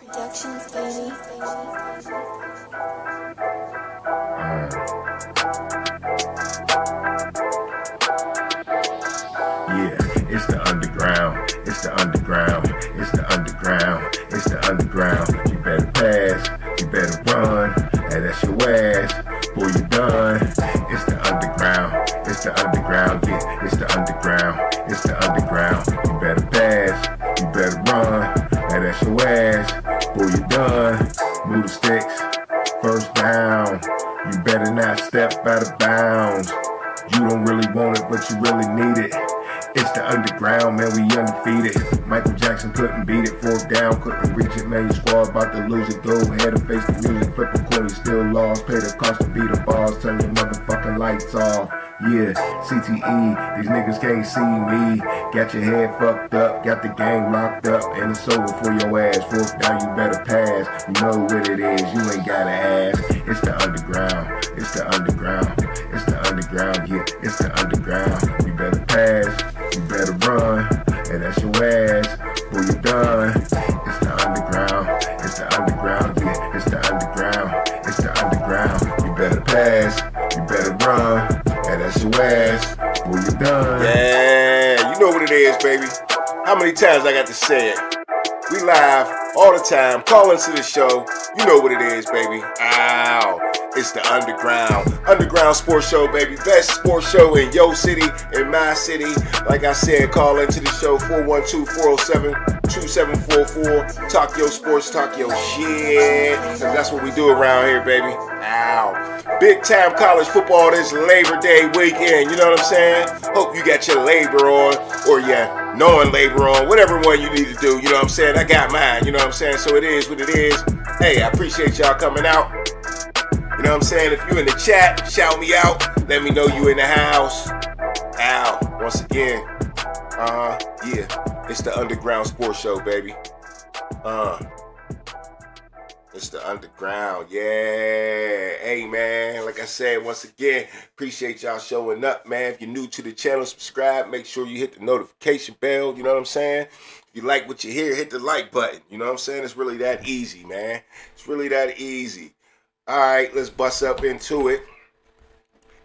Productions, baby. Yeah, it's the underground. It's the underground. It's the underground. It's the underground. You better pass. You better run. And that's your ass. Boy, you done. It's the underground. It's the underground. Yeah, it's the underground. It's the underground. You better pass. You better run. And that's your ass. Boy, you done. Move the sticks. First down. You better not step out of bounds. You don't really want it, but you really need it. It's the underground, man, we undefeated. Michael Jackson couldn't beat it, fourth down, couldn't reach it, man, your squad about to lose it. Go ahead and face the music, flip a coin, you still lost. Pay the cost to beat the balls, turn your motherfucking lights off. Yeah, CTE, these niggas can't see me. Got your head fucked up, got the gang locked up, and it's over for your ass. Fourth down, you better pass. You know what it is, you ain't gotta ask. It's the underground, it's the underground, it's the underground, yeah, it's the underground. You better pass. You better run, and that's your ass. Boy, you done. It's the underground. It's the underground. Yeah, it's the underground. It's the underground. You better pass. You better run, and that's your ass. Boy, you done. Yeah, you know what it is, baby. How many times I got to say it? We live all the time. Call into the show. You know what it is, baby. Ow. It's the Underground Sports Show, baby. Best sports show in your city, in my city. Like I said, call into the show 412-407-2744. Talk your sports, talk your shit. Cause that's what we do around here, baby. Ow. Big time college football this Labor Day weekend. You know what I'm saying? Hope you got your labor on, or yeah, non-labor on, whatever one you need to do. You know what I'm saying? I got mine. You know what I'm saying? So it is what it is. Hey, I appreciate y'all coming out. You know what I'm saying? If you in the chat, shout me out. Let me know you in the house. Ow. Once again. Yeah. It's the Underground Sports Show, baby. It's the underground. Yeah. Hey, man. Like I said, once again, appreciate y'all showing up, man. If you're new to the channel, subscribe. Make sure you hit the notification bell. You know what I'm saying? If you like what you hear, hit the like button. You know what I'm saying? It's really that easy, man. It's really that easy. All right, let's bust up into it.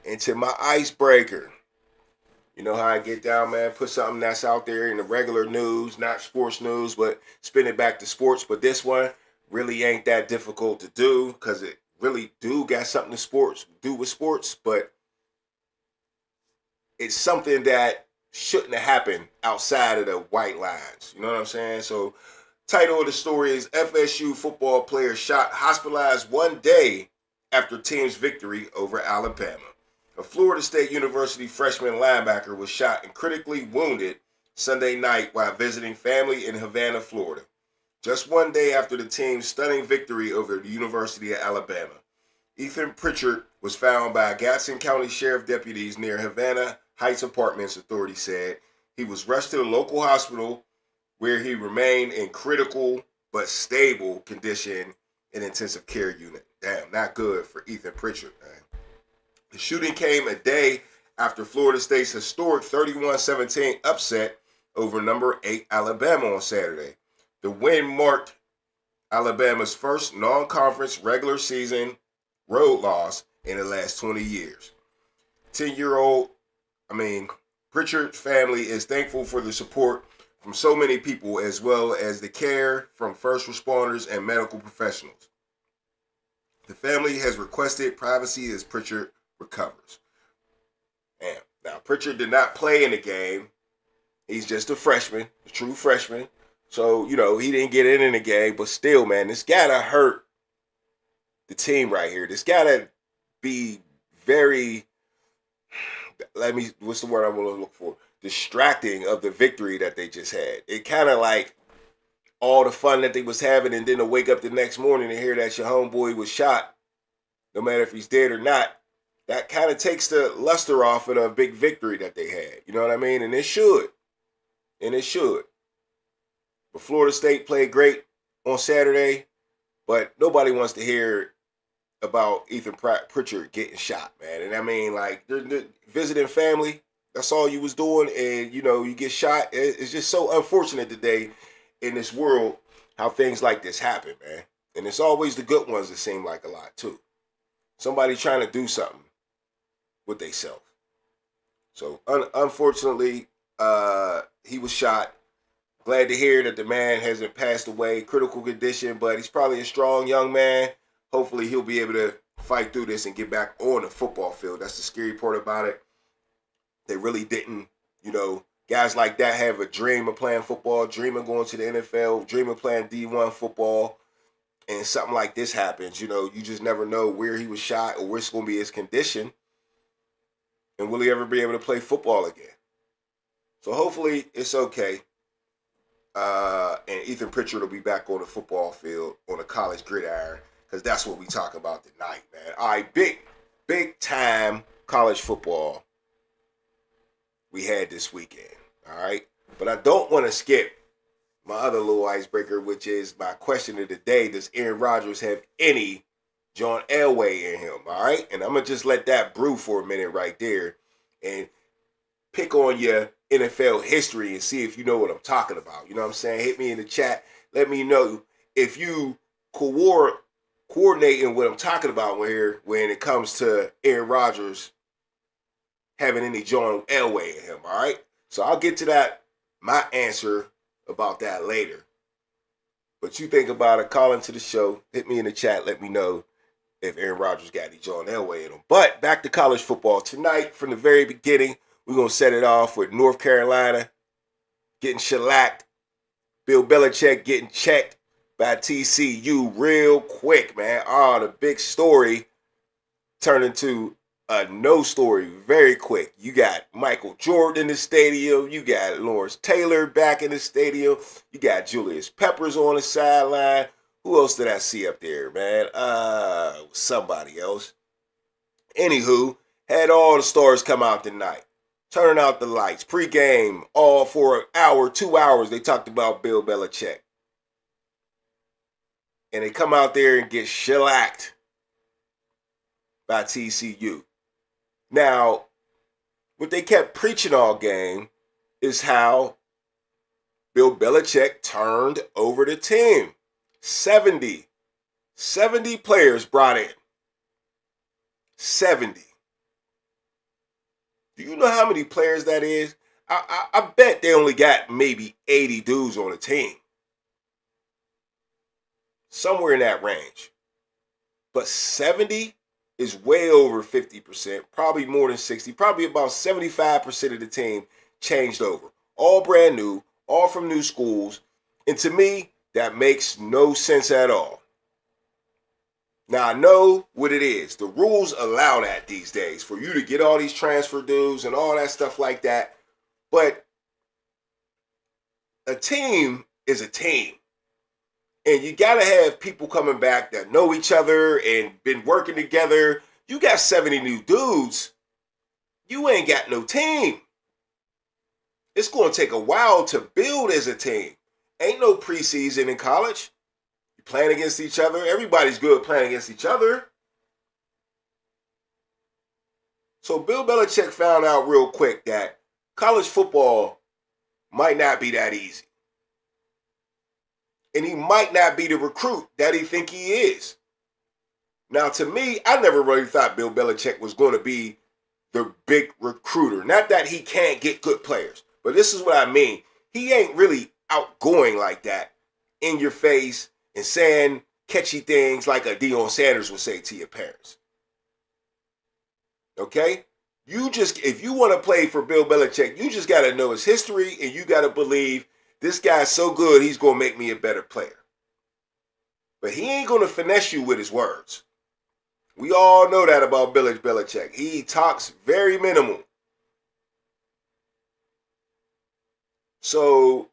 Into my icebreaker. You know how I get down, man. Put something that's out there in the regular news, not sports news, but spin it back to sports. But this one really ain't that difficult to do because it really do got something to do with sports, but it's something that shouldn't have happened outside of the white lines. You know what I'm saying? So title of the story is FSU football player shot hospitalized one day after team's victory over Alabama. A Florida State University freshman linebacker was shot and critically wounded Sunday night while visiting family in Havana, Florida. Just one day after the team's stunning victory over the University of Alabama. Ethan Pritchard was found by Gadsden County Sheriff deputies near Havana Heights Apartments, authorities said. He was rushed to the local hospital where he remained in critical but stable condition in intensive care unit. Damn, not good for Ethan Pritchard, man. The shooting came a day after Florida State's historic 31-17 upset over number 8 Alabama on Saturday. The win marked Alabama's first non-conference regular season road loss in the last 20 years. Pritchard's family is thankful for the support from so many people as well as the care from first responders and medical professionals. The family has requested privacy as Pritchard recovers. Damn. Now, Pritchard did not play in the game. He's just a freshman, a true freshman. So, you know, he didn't get in the game, but still, man, this gotta hurt the team right here. This gotta be very, what's the word I'm gonna look for? Distracting of the victory that they just had. It kind of like all the fun that they was having, and then to wake up the next morning and hear that your homeboy was shot, no matter if he's dead or not, that kind of takes the luster off of the big victory that they had. You know what I mean? And it should. But Florida State played great on Saturday, but nobody wants to hear about Ethan Pritchard getting shot, man. And I mean, like, they're visiting family, that's all you was doing, and, you know, you get shot. It's just so unfortunate today in this world how things like this happen, man. And it's always the good ones that seem like a lot too. Somebody trying to do something with themselves. So unfortunately, he was shot. Glad to hear that the man hasn't passed away, critical condition, but he's probably a strong young man. Hopefully he'll be able to fight through this and get back on the football field. That's the scary part about it. They really didn't, guys like that have a dream of playing football, dream of going to the NFL, dream of playing D1 football, and something like this happens. You just never know where he was shot or what's going to be his condition, and will he ever be able to play football again? So hopefully it's okay. And Ethan Pritchard will be back on the football field on a college gridiron, because that's what we talk about tonight, man. All right, big time college football we had this weekend, all right? But I don't want to skip my other little icebreaker, which is my question of the day. Does Aaron Rodgers have any John Elway in him, all right? And I'm going to just let that brew for a minute right there and pick on your NFL history and see if you know what I'm talking about. You know what I'm saying? Hit me in the chat. Let me know if you coordinating what I'm talking about here when it comes to Aaron Rodgers having any John Elway in him, all right? So I'll get to that, my answer about that later. But you think about it, call into the show, hit me in the chat, let me know if Aaron Rodgers got any John Elway in him. But back to college football. Tonight, from the very beginning, we're going to set it off with North Carolina getting shellacked, Bill Belichick getting checked by TCU real quick, man. The big story turned into a no story very quick. You got Michael Jordan in the stadium. You got Lawrence Taylor back in the stadium. You got Julius Peppers on the sideline. Who else did I see up there, man? Somebody else. Anywho, had all the stars come out tonight. Turning out the lights. Pre-game, all for an hour, 2 hours, they talked about Bill Belichick. And they come out there and get shellacked by TCU. Now, what they kept preaching all game is how Bill Belichick turned over the team. 70 players brought in. 70. Do you know how many players that is? I bet they only got maybe 80 dudes on the team. Somewhere in that range. But 70 is way over 50%, probably more than 60, probably about 75% of the team changed over. All brand new, all from new schools. And to me, that makes no sense at all. Now, I know what it is. The rules allow that these days for you to get all these transfer dues and all that stuff like that. But a team is a team. And you got to have people coming back that know each other and been working together. You got 70 new dudes. You ain't got no team. It's going to take a while to build as a team. Ain't no preseason in college. You playing against each other. Everybody's good playing against each other. So Bill Belichick found out real quick that college football might not be that easy. And he might not be the recruit that he think he is. Now, to me, I never really thought Bill Belichick was going to be the big recruiter. Not that he can't get good players, but this is what I mean. He ain't really outgoing like that, in your face, and saying catchy things like a Deion Sanders would say to your parents. Okay? If you want to play for Bill Belichick, you just got to know his history, and you got to believe this guy's so good, he's going to make me a better player. But he ain't going to finesse you with his words. We all know that about Bill Belichick. He talks very minimal. So,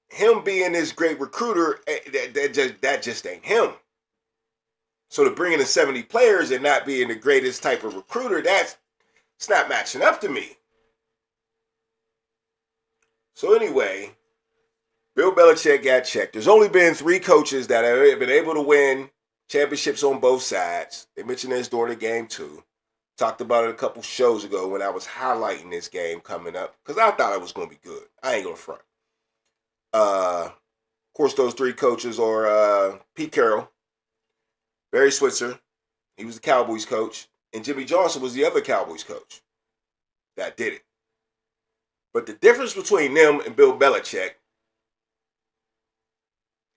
him being this great recruiter, that just ain't him. So to bring in the 70 players and not being the greatest type of recruiter, it's not matching up to me. So anyway, Bill Belichick got checked. There's only been 3 coaches that have been able to win championships on both sides. They mentioned this during the game too. Talked about it a couple shows ago when I was highlighting this game coming up because I thought it was going to be good. I ain't going to front. course, those three coaches are Pete Carroll, Barry Switzer, he was the Cowboys coach, and Jimmy Johnson was the other Cowboys coach that did it. But the difference between them and Bill Belichick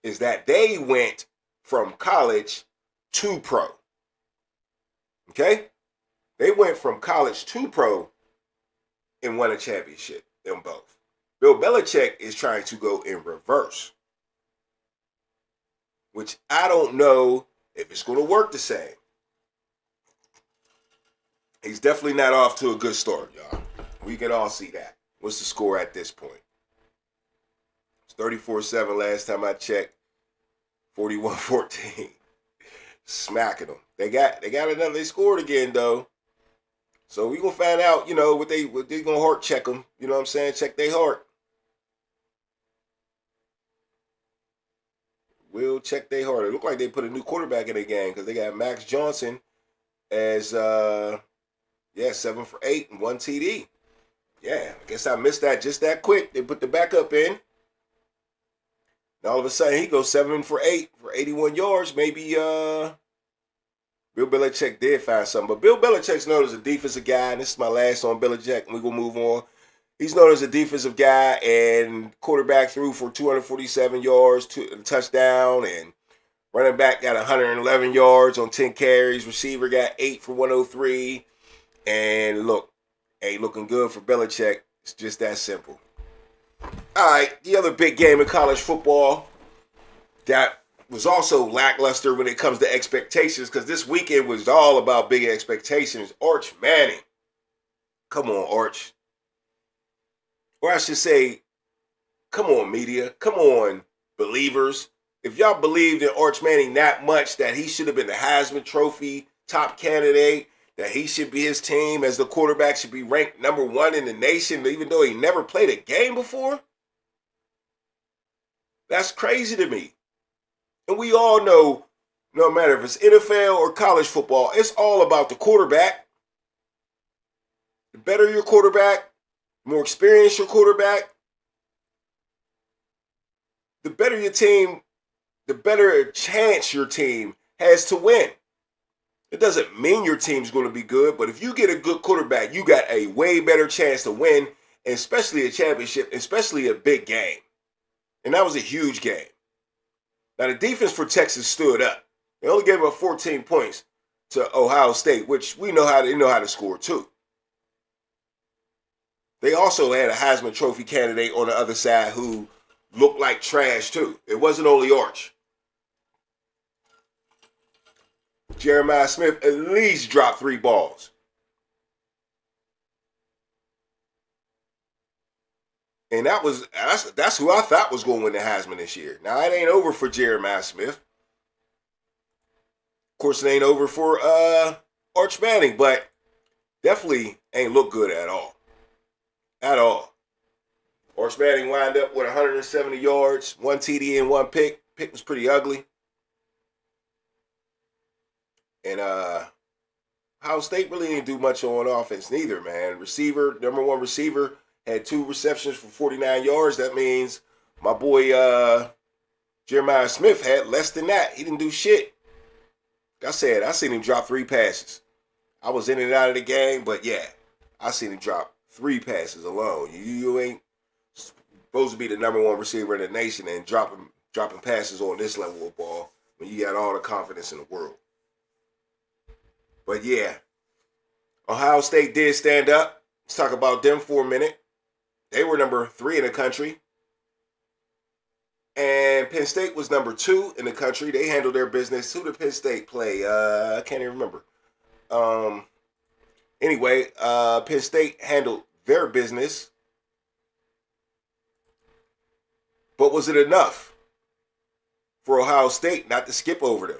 is that they went from college to pro. Okay? They went from college to pro and won a championship, them both. Bill Belichick is trying to go in reverse, which I don't know if it's going to work the same. He's definitely not off to a good start, y'all. We can all see that. What's the score at this point? It's 34-7 last time I checked. 41-14. Smacking them. They got another. They scored again though. So we gonna find out, what they gonna heart check them. You know what I'm saying? Check their heart. We'll check their heart. It looked like they put a new quarterback in the game because they got Max Johnson as 7 for 8 and 1 TD. Yeah, I guess I missed that just that quick. They put the backup in. And all of a sudden, he goes 7 for 8 for 81 yards. Maybe Bill Belichick did find something. But Bill Belichick's known as a defensive guy. And this is my last on Belichick, and we're going to move on. He's known as a defensive guy, and quarterback threw for 247 yards, a touchdown, and running back got 111 yards on 10 carries. Receiver got 8 for 103. And look, ain't looking good for Belichick. It's just that simple. All right, the other big game in college football that was also lackluster when it comes to expectations, because this weekend was all about big expectations. Arch Manning. Come on, Arch. Or I should say, come on, media. Come on, believers. If y'all believed in Arch Manning that much that he should have been the Heisman Trophy top candidate, that he should be his team as the quarterback should be ranked number 1 in the nation, even though he never played a game before? That's crazy to me. And we all know, no matter if it's NFL or college football, it's all about the quarterback. The better your quarterback, the more experienced your quarterback, the better your team, the better chance your team has to win. It doesn't mean your team's going to be good, but if you get a good quarterback, you got a way better chance to win, and especially a championship, especially a big game. And that was a huge game. Now, the defense for Texas stood up. They only gave up 14 points to Ohio State, which they know how to score too. They also had a Heisman Trophy candidate on the other side who looked like trash too. It wasn't only Arch. Jeremiah Smith at least dropped 3 balls. And that's who I thought was going to win the Heisman this year. Now, it ain't over for Jeremiah Smith. Of course, it ain't over for Arch Manning, but definitely ain't look good at all. At all. Arch Manning wound up with 170 yards, 1 TD and 1 pick. Pick was pretty ugly. And Ohio State really didn't do much on offense neither, man. Number 1 receiver, had 2 receptions for 49 yards. That means my boy Jeremiah Smith had less than that. He didn't do shit. Like I said, I seen him drop 3 passes. I was in and out of the game, but yeah, I seen him drop 3 passes alone. You ain't supposed to be the number 1 receiver in the nation and dropping passes on this level of ball when you got all the confidence in the world. But yeah, Ohio State did stand up. Let's talk about them for a minute. They were number 3 in the country. And Penn State was number 2 in the country. They handled their business. Who did Penn State play? I can't even remember. Anyway, Penn State handled their business. But was it enough for Ohio State not to skip over them?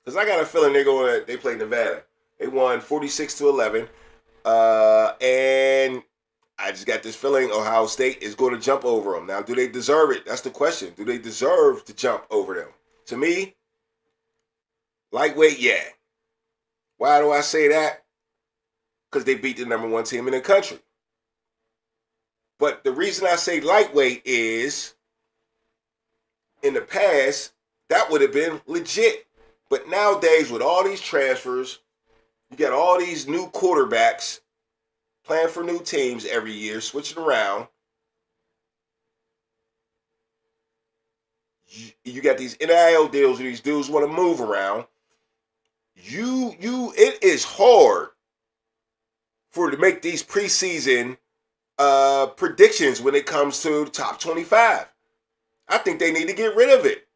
Because I got a feeling they played Nevada. They won 46-11. And I just got this feeling Ohio State is going to jump over them. Now, do they deserve it? That's the question. Do they deserve to jump over them? To me, lightweight, yeah. Why do I say that? Because they beat the number 1 team in the country. But the reason I say lightweight is in the past, that would have been legit. But nowadays, with all these transfers, you got all these new quarterbacks playing for new teams every year, switching around. You got these NIL deals where these dudes want to move around. It is hard to make these preseason predictions when it comes to the top 25. I think they need to get rid of it.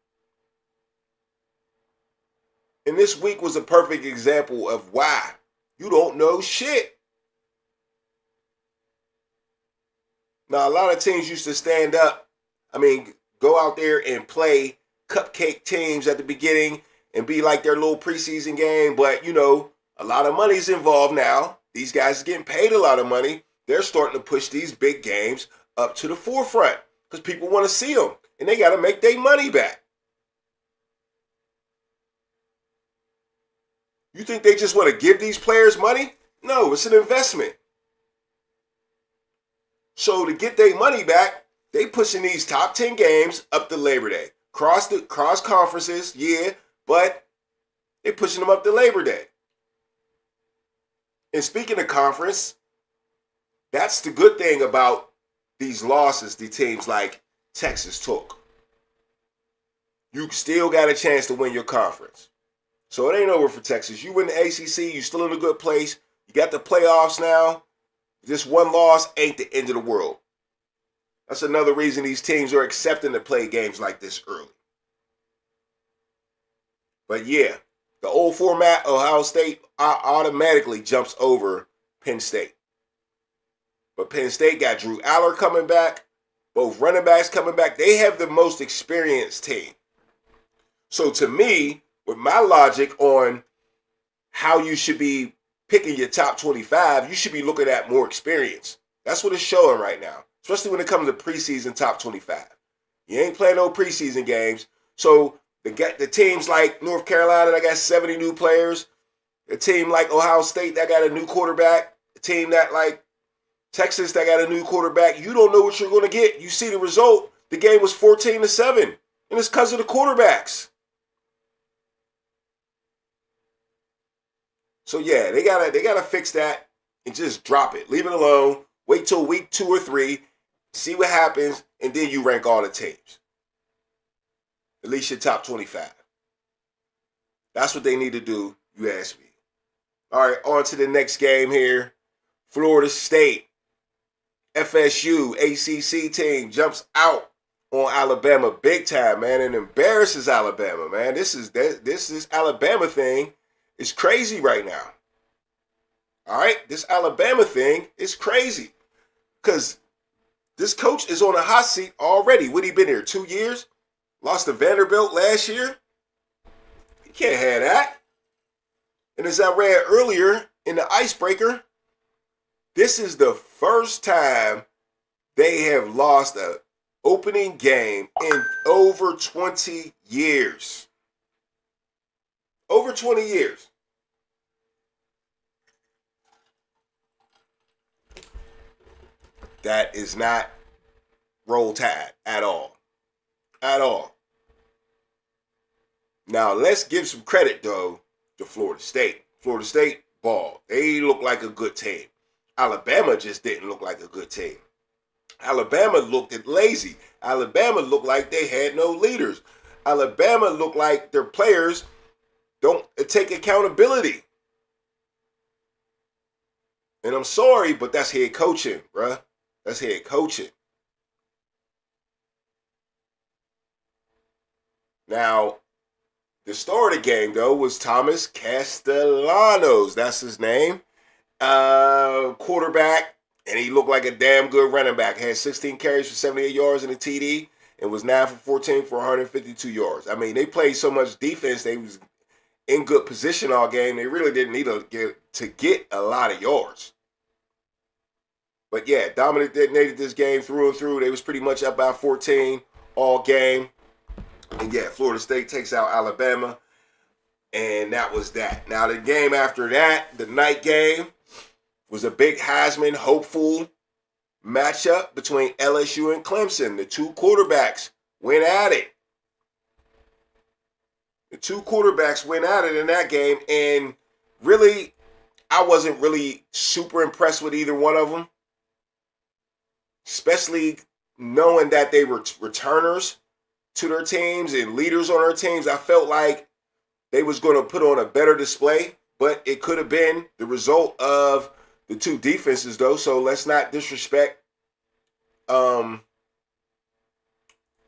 And this week was a perfect example of why. You don't know shit. Now, a lot of teams used to stand up, go out there and play cupcake teams at the beginning and be like their little preseason game. But, a lot of money's involved now. These guys are getting paid a lot of money. They're starting to push these big games up to the forefront because people want to see them. And they got to make their money back. You think they just want to give these players money? No, it's an investment. So to get their money back, they pushing these top 10 games up to Labor Day. Cross conferences, yeah, but they pushing them up to Labor Day. And speaking of conference, that's the good thing about these losses the teams like Texas took. You still got a chance to win your conference. So it ain't over for Texas. You win the ACC, you still in a good place. You got the playoffs now. This one loss ain't the end of the world. That's another reason these teams are accepting to play games like this early. But yeah, the old format, Ohio State automatically jumps over Penn State. But Penn State got Drew Aller coming back, both running backs coming back. They have the most experienced team. So to me, with my logic on how you should be picking your top 25, you should be looking at more experience. That's what it's showing right now, especially when it comes to preseason top 25. You ain't playing no preseason games. So the teams like North Carolina that got 70 new players, a team like Ohio State that got a new quarterback, a team that like Texas that got a new quarterback, you don't know what you're going to get. You see the result. The game was 14-7, and it's because of the quarterbacks. So yeah, they gotta fix that and just drop it. Leave it alone. Wait till week 2 or 3, see what happens, and then you rank all the teams. At least your top 25. That's what they need to do, you ask me. All right, on to the next game here. Florida State, FSU, ACC team jumps out on Alabama big time, man, and embarrasses Alabama, man. This is Alabama thing. It's crazy right now. All right? This Alabama thing is crazy. Because this coach is on a hot seat already. What, he been here 2 years? Lost to Vanderbilt last year? He can't have that. And as I read earlier in the icebreaker, this is the first time they have lost an opening game in over 20 years. Over 20 years. That is not Roll Tide at all. At all. Now, let's give some credit, though, to Florida State. Florida State ball. They look like a good team. Alabama just didn't look like a good team. Alabama looked lazy. Alabama looked like they had no leaders. Alabama looked like their players don't take accountability. And I'm sorry, but that's head coaching, bruh. That's head coaching. Now, the star of the game, though, was Thomas Castellanos. That's his name. Quarterback, and he looked like a damn good running back. Had 16 carries for 78 yards in a TD and was 9 for 14 for 152 yards. I mean, they played so much defense. They was in good position all game. They really didn't need to get a lot of yards. But yeah, dominated this game through and through. They was pretty much up by 14 all game. And yeah, Florida State takes out Alabama. And that was that. Now the game after that, the night game, was a big Heisman hopeful matchup between LSU and Clemson. The two quarterbacks went at it. The two quarterbacks went at it in that game, and really, I wasn't really super impressed with either one of them, especially knowing that they were returners to their teams and leaders on their teams. I felt like they was going to put on a better display, but it could have been the result of the two defenses, though. So let's not disrespect LSU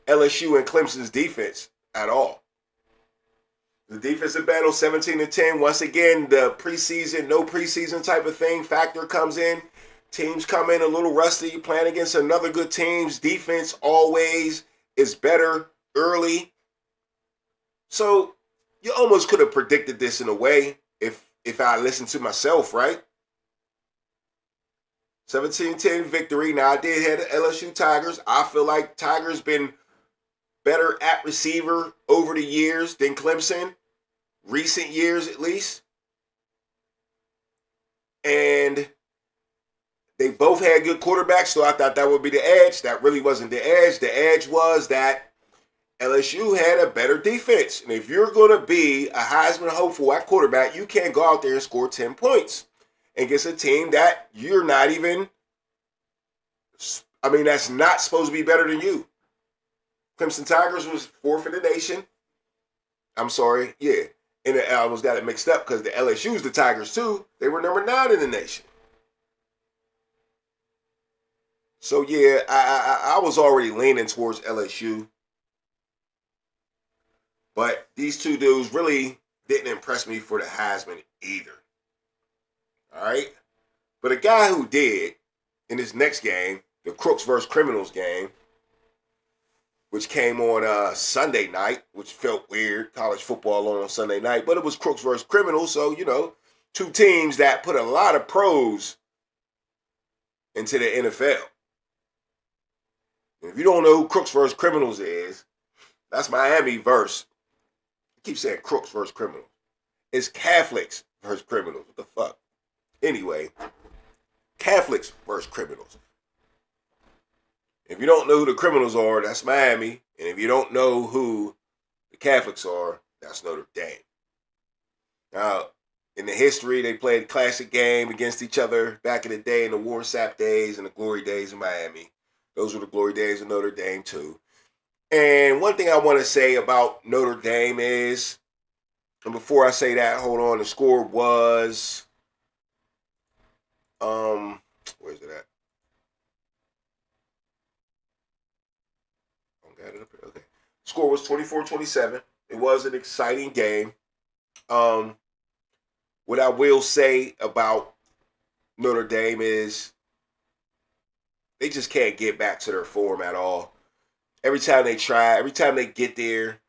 and Clemson's defense at all. The defensive battle, 17-10. Once again, the preseason, no preseason type of thing factor comes in. Teams come in a little rusty. You're playing against another good team's defense always is better early. So you almost could have predicted this in a way if I listened to myself, right? 17-10 victory. Now, I did have the LSU Tigers. I feel like Tigers been better at receiver over the years than Clemson. Recent years, at least. And they both had good quarterbacks, so I thought that would be the edge. That really wasn't the edge. The edge was that LSU had a better defense. And if you're going to be a Heisman hopeful at quarterback, you can't go out there and score 10 points against a team that you're not even, that's not supposed to be better than you. Clemson Tigers was fourth in the nation. I'm sorry, yeah. And I almost got it mixed up because the LSU's the Tigers too. They were number 9 in the nation. So yeah, I was already leaning towards LSU. But these two dudes really didn't impress me for the Heisman either. All right? But a guy who did in this next game, the Crooks versus Criminals game, which came on Sunday night, which felt weird, college football on Sunday night, but it was Crooks versus Criminals, so, two teams that put a lot of pros into the NFL. And if you don't know who Crooks versus Criminals is, that's Miami versus, I keep saying Crooks versus Criminals. It's Catholics versus Criminals. What the fuck? Anyway, Catholics versus Criminals. If you don't know who the Criminals are, that's Miami. And if you don't know who the Catholics are, that's Notre Dame. Now, in the history, they played a classic game against each other back in the day in the Warren Sapp days and the glory days of Miami. Those were the glory days of Notre Dame, too. And one thing I want to say about Notre Dame is, and before I say that, hold on, the score was, where's it at? Okay. Score was 24-27. It was an exciting game. What I will say about Notre Dame is they just can't get back to their form at all. Every time they try, every time they get there,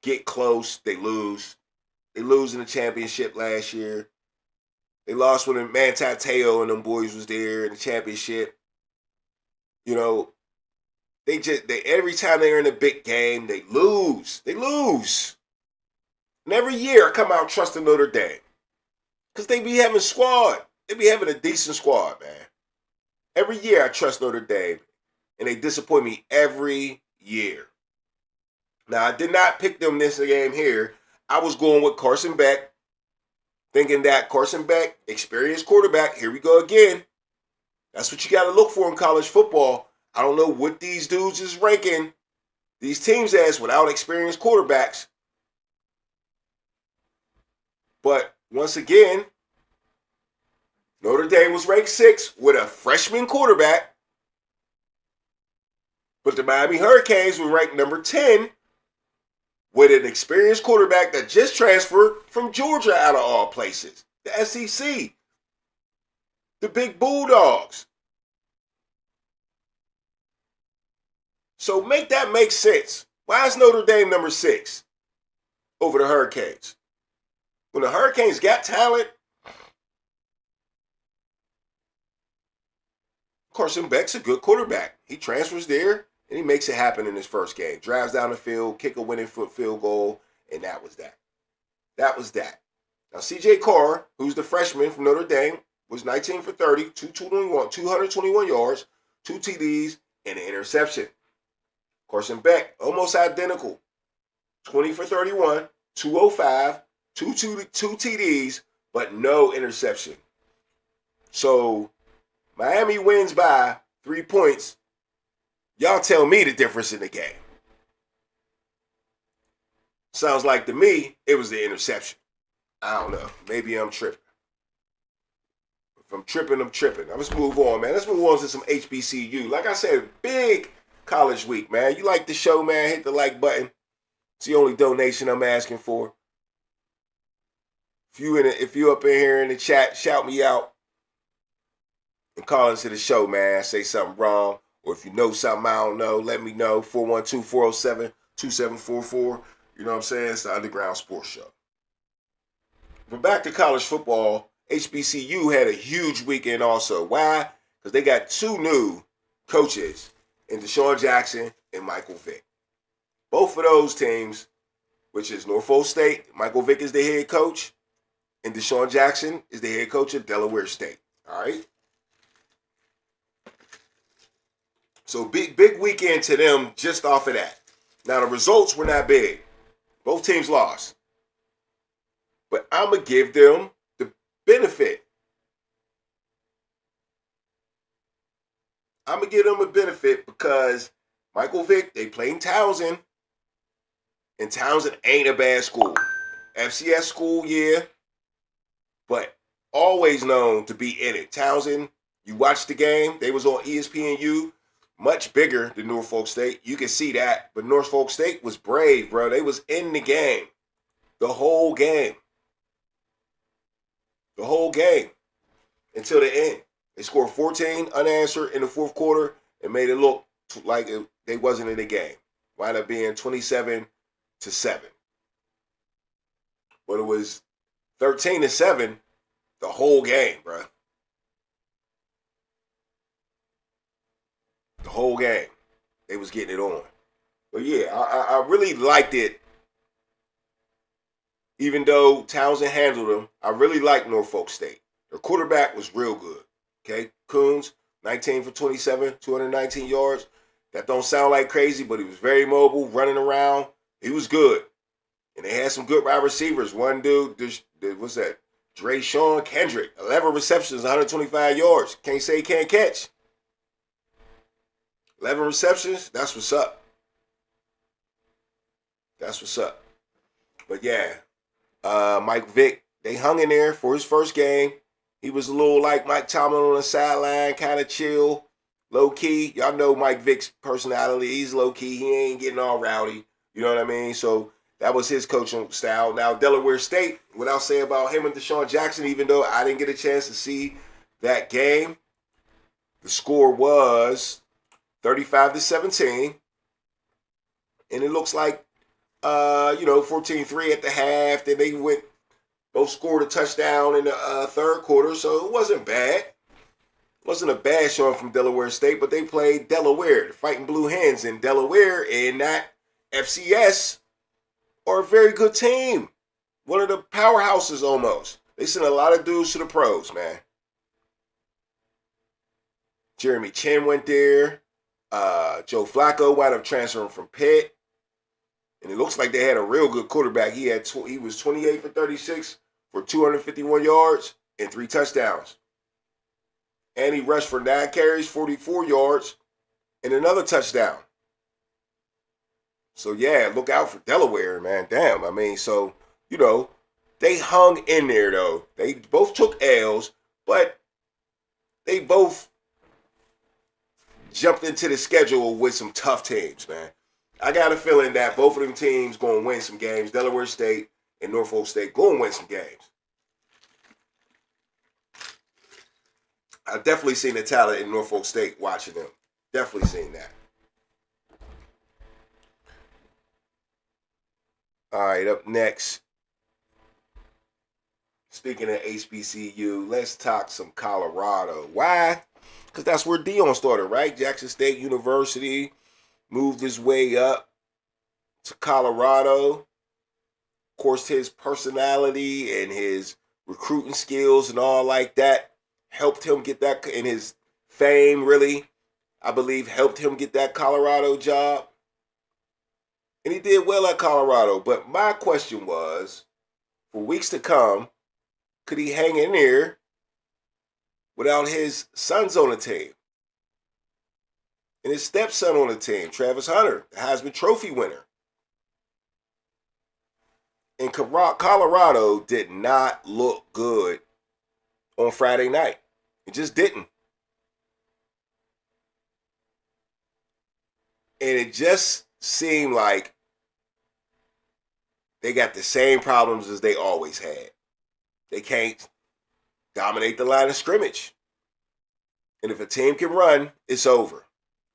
get close, they lose. They lose in the championship last year. They lost when Manti Te'o and them boys was there in the championship. They every time they're in a big game, they lose. They lose. And every year I come out trusting Notre Dame. Because they be having squad. They be having a decent squad, man. Every year I trust Notre Dame. And they disappoint me every year. Now, I did not pick them this game here. I was going with Carson Beck. Thinking that Carson Beck, experienced quarterback, here we go again. That's what you got to look for in college football. I don't know what these dudes is ranking these teams as without experienced quarterbacks. But once again, Notre Dame was ranked 6th with a freshman quarterback. But the Miami Hurricanes were ranked number 10 with an experienced quarterback that just transferred from Georgia out of all places. The SEC. The Big Bulldogs. So make that make sense. Why is Notre Dame number 6 over the Hurricanes? When the Hurricanes got talent, Carson Beck's a good quarterback. He transfers there, and he makes it happen in his first game. Drives down the field, kick a winning field goal, and that was that. That was that. Now, C.J. Carr, who's the freshman from Notre Dame, was 19 for 30, 221 yards, 2 TDs, and an interception. Carson Beck, almost identical. 20 for 31, 205, two TDs, but no interception. So Miami wins by 3 points. Y'all tell me the difference in the game. Sounds like to me it was the interception. I don't know. Maybe I'm tripping. If I'm tripping, I'm tripping. Now let's move on, man. Let's move on to some HBCU. Like I said, big college week, man. You like the show, man? Hit the like button. It's the only donation I'm asking for. If you up in here in the chat, shout me out and call into the show, man. Say something wrong, or if you know something I don't know, let me know. 412-407-2744. You know what I'm saying? It's the Underground Sports Show. But back to college football, HBCU had a huge weekend also. Why? Because they got two new coaches in Deshaun Jackson and Michael Vick. Both of those teams, which is Norfolk State, Michael Vick is the head coach, and Deshaun Jackson is the head coach of Delaware State. All right? So big weekend to them just off of that. Now, the results were not big. Both teams lost. But I'm going to give them the benefit. I'm going to give them a benefit because Michael Vick, they playing Townsend. And Townsend ain't a bad school. FCS school, yeah. But always known to be in it. Townsend, you watch the game. They was on ESPNU. Much bigger than Norfolk State. You can see that. But Norfolk State was brave, bro. They was in the game. The whole game. The whole game. Until the end. They scored 14 unanswered in the fourth quarter and made it look like they wasn't in the game. Wound up being 27-7. But it was 13-7 the whole game, bro. The whole game. They was getting it on. But yeah, I really liked it. Even though Townsend handled them, I really liked Norfolk State. Their quarterback was real good. Okay, Coons, 19 for 27, 219 yards. That don't sound like crazy, but he was very mobile, running around. He was good. And they had some good wide receivers. One dude, what's that? Drayshawn Kendrick, 11 receptions, 125 yards. Can't say he can't catch. 11 receptions, that's what's up. That's what's up. But yeah, Mike Vick, they hung in there for his first game. He was a little like Mike Tomlin on the sideline, kind of chill, low-key. Y'all know Mike Vick's personality. He's low-key. He ain't getting all rowdy. You know what I mean? So that was his coaching style. Now, Delaware State, what I'll say about him and Deshaun Jackson, even though I didn't get a chance to see that game, the score was 35-17. And it looks like, 14-3 at the half. Then they both scored a touchdown in the third quarter, so it wasn't bad. It wasn't a bad showing from Delaware State, but they played Delaware, the Fighting Blue Hens, and Delaware in that FCS are a very good team. One of the powerhouses almost. They sent a lot of dudes to the pros, man. Jeremy Chin went there. Joe Flacco wound up transferring from Pitt. And it looks like they had a real good quarterback. He was 28 for 36 for 251 yards and 3 touchdowns. And he rushed for 9 carries, 44 yards, and another touchdown. So, yeah, look out for Delaware, man. Damn, I mean, so, they hung in there, though. They both took L's, but they both jumped into the schedule with some tough teams, man. I got a feeling that both of them teams going to win some games. Delaware State and Norfolk State going to win some games. I've definitely seen the talent in Norfolk State watching them. Definitely seen that. All right, up next. Speaking of HBCU, let's talk some Colorado. Why? Because that's where Dion started, right? Jackson State University. Moved his way up to Colorado. Of course, his personality and his recruiting skills and all like that helped him get that, and his fame really, I believe, helped him get that Colorado job. And he did well at Colorado. But my question was, for weeks to come, could he hang in there without his sons on the team? And his stepson on the team, Travis Hunter, the Heisman Trophy winner. And Colorado did not look good on Friday night. It just didn't. And it just seemed like they got the same problems as they always had. They can't dominate the line of scrimmage. And if a team can run, it's over.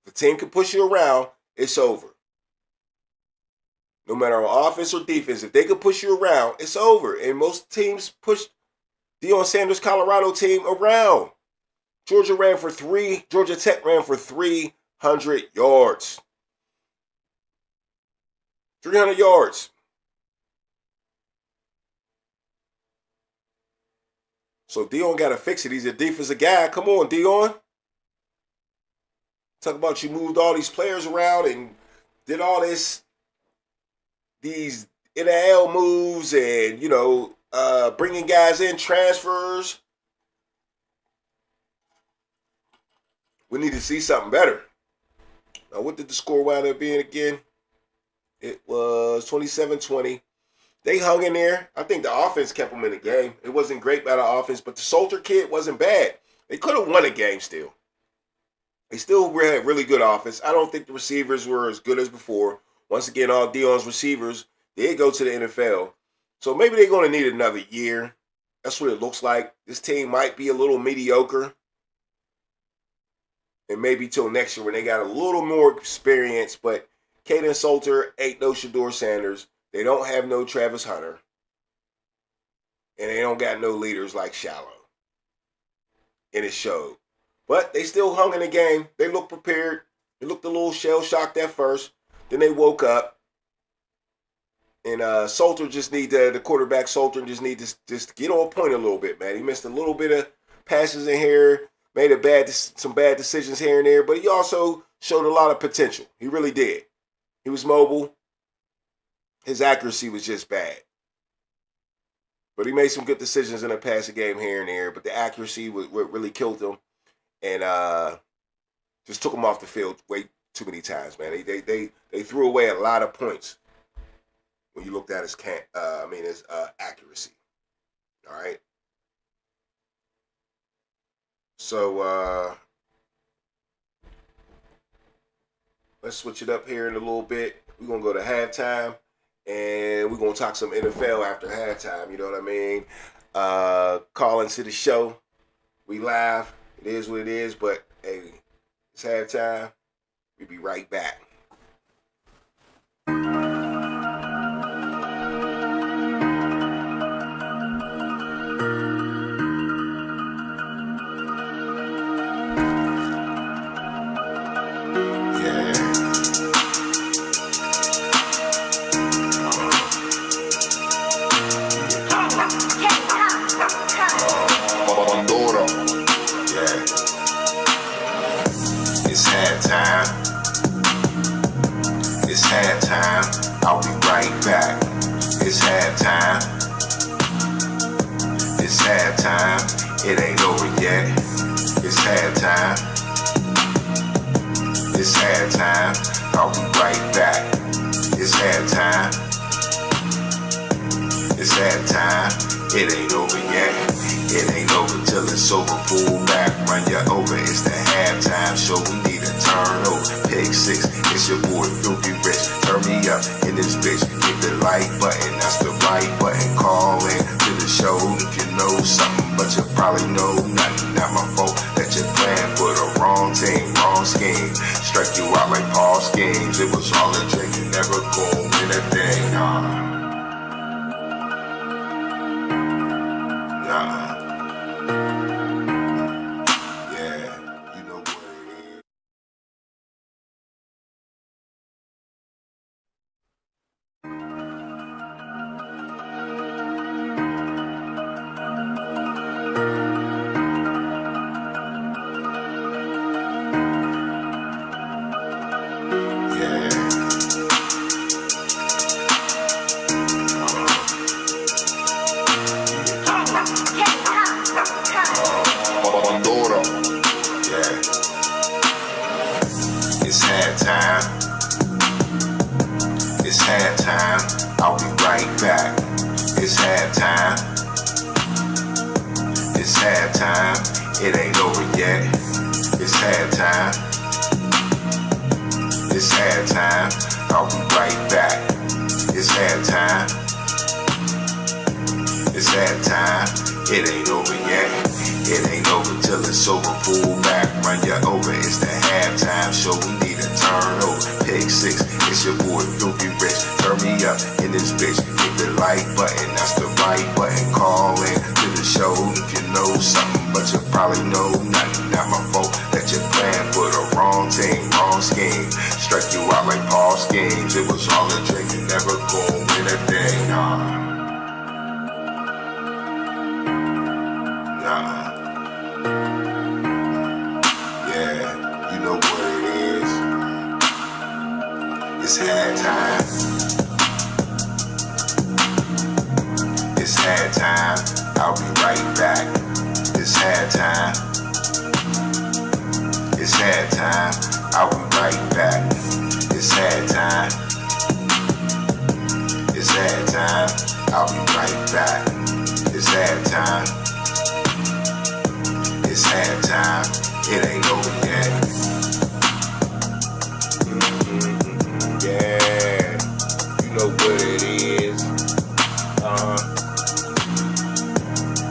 If a team can push you around, it's over. No matter on offense or defense, if they can push you around, it's over. And most teams push Deion Sanders' Colorado team around. Georgia Tech ran for 300 yards. 300 yards. So Deion got to fix it. He's a defensive guy. Come on, Deion. Talk about you moved all these players around and did all these NIL moves and, bringing guys in, transfers. We need to see something better. Now, what did the score wind up being again? It was 27-20. They hung in there. I think the offense kept them in the game. It wasn't great by the offense, but the Salter kid wasn't bad. They could have won a game still. They still had really good offense. I don't think the receivers were as good as before. Once again, all Deion's receivers did go to the NFL. So maybe they're going to need another year. That's what it looks like. This team might be a little mediocre. And maybe till next year when they got a little more experience. But Kaidon Salter ain't no Shedeur Sanders. They don't have no Travis Hunter. And they don't got no leaders like Shallow. And it showed. But they still hung in the game. They looked prepared. They looked a little shell-shocked at first. Then they woke up. And Salter just the quarterback Salter just need to just get on point a little bit, man. He missed a little bit of passes in here. Made some bad decisions here and there. But he also showed a lot of potential. He really did. He was mobile. His accuracy was just bad. But he made some good decisions in the passing game here and there. But the accuracy what really killed him. And just took him off the field way too many times, man. They threw away a lot of points when you looked at his accuracy. All right. So let's switch it up here in a little bit. We're gonna go to halftime, and we're gonna talk some NFL after halftime. You know what I mean? Call into the show. We live. It is what it is, but hey, it's halftime. We'll be right back. I'll be right back. It's halftime. It's halftime. It ain't over yet. It's halftime. It's halftime. I'll be right back. It's halftime. It's halftime. It ain't over yet. It ain't over till it's over. Pull back, run you over. It's the halftime show. We need a turnover. Pick six. It's your boy Filthy Rich. Turn me up in this bitch. Hit the like button. That's the right button. Call in to the show if you know something, but you probably know nothing. Not my fault that you're playing for the wrong team, wrong scheme. Strike you out like Paul schemes. It was all a dream. You never gon' win a thing. Nah. halftime. It's halftime. I'll be right back. It's halftime. It's halftime. It ain't over yet. It's halftime. It's halftime. I'll be right back. It's halftime. It's halftime. It ain't over yet. It ain't over till it's over. Pull back, run you over. It's the halftime show. We need a turnover. Pick six. It's your boy Filthy Rich. Turn me up in this bitch. Hit the like button. That's the right button. Call in to the show if you know something, but you probably know nothing. Not my fault that you're playing for the wrong team, wrong scheme. Strike you out like Paul schemes. It was all a dream. You never gon' win a thing. Nah. Yeah, you know what it is. It's halftime. It's halftime. I'll be right back. It's halftime. It's halftime. I'll be right back. It's halftime. It's halftime. I'll be right back. It's halftime. It's halftime. It ain't over yet. Yeah, you know what it is.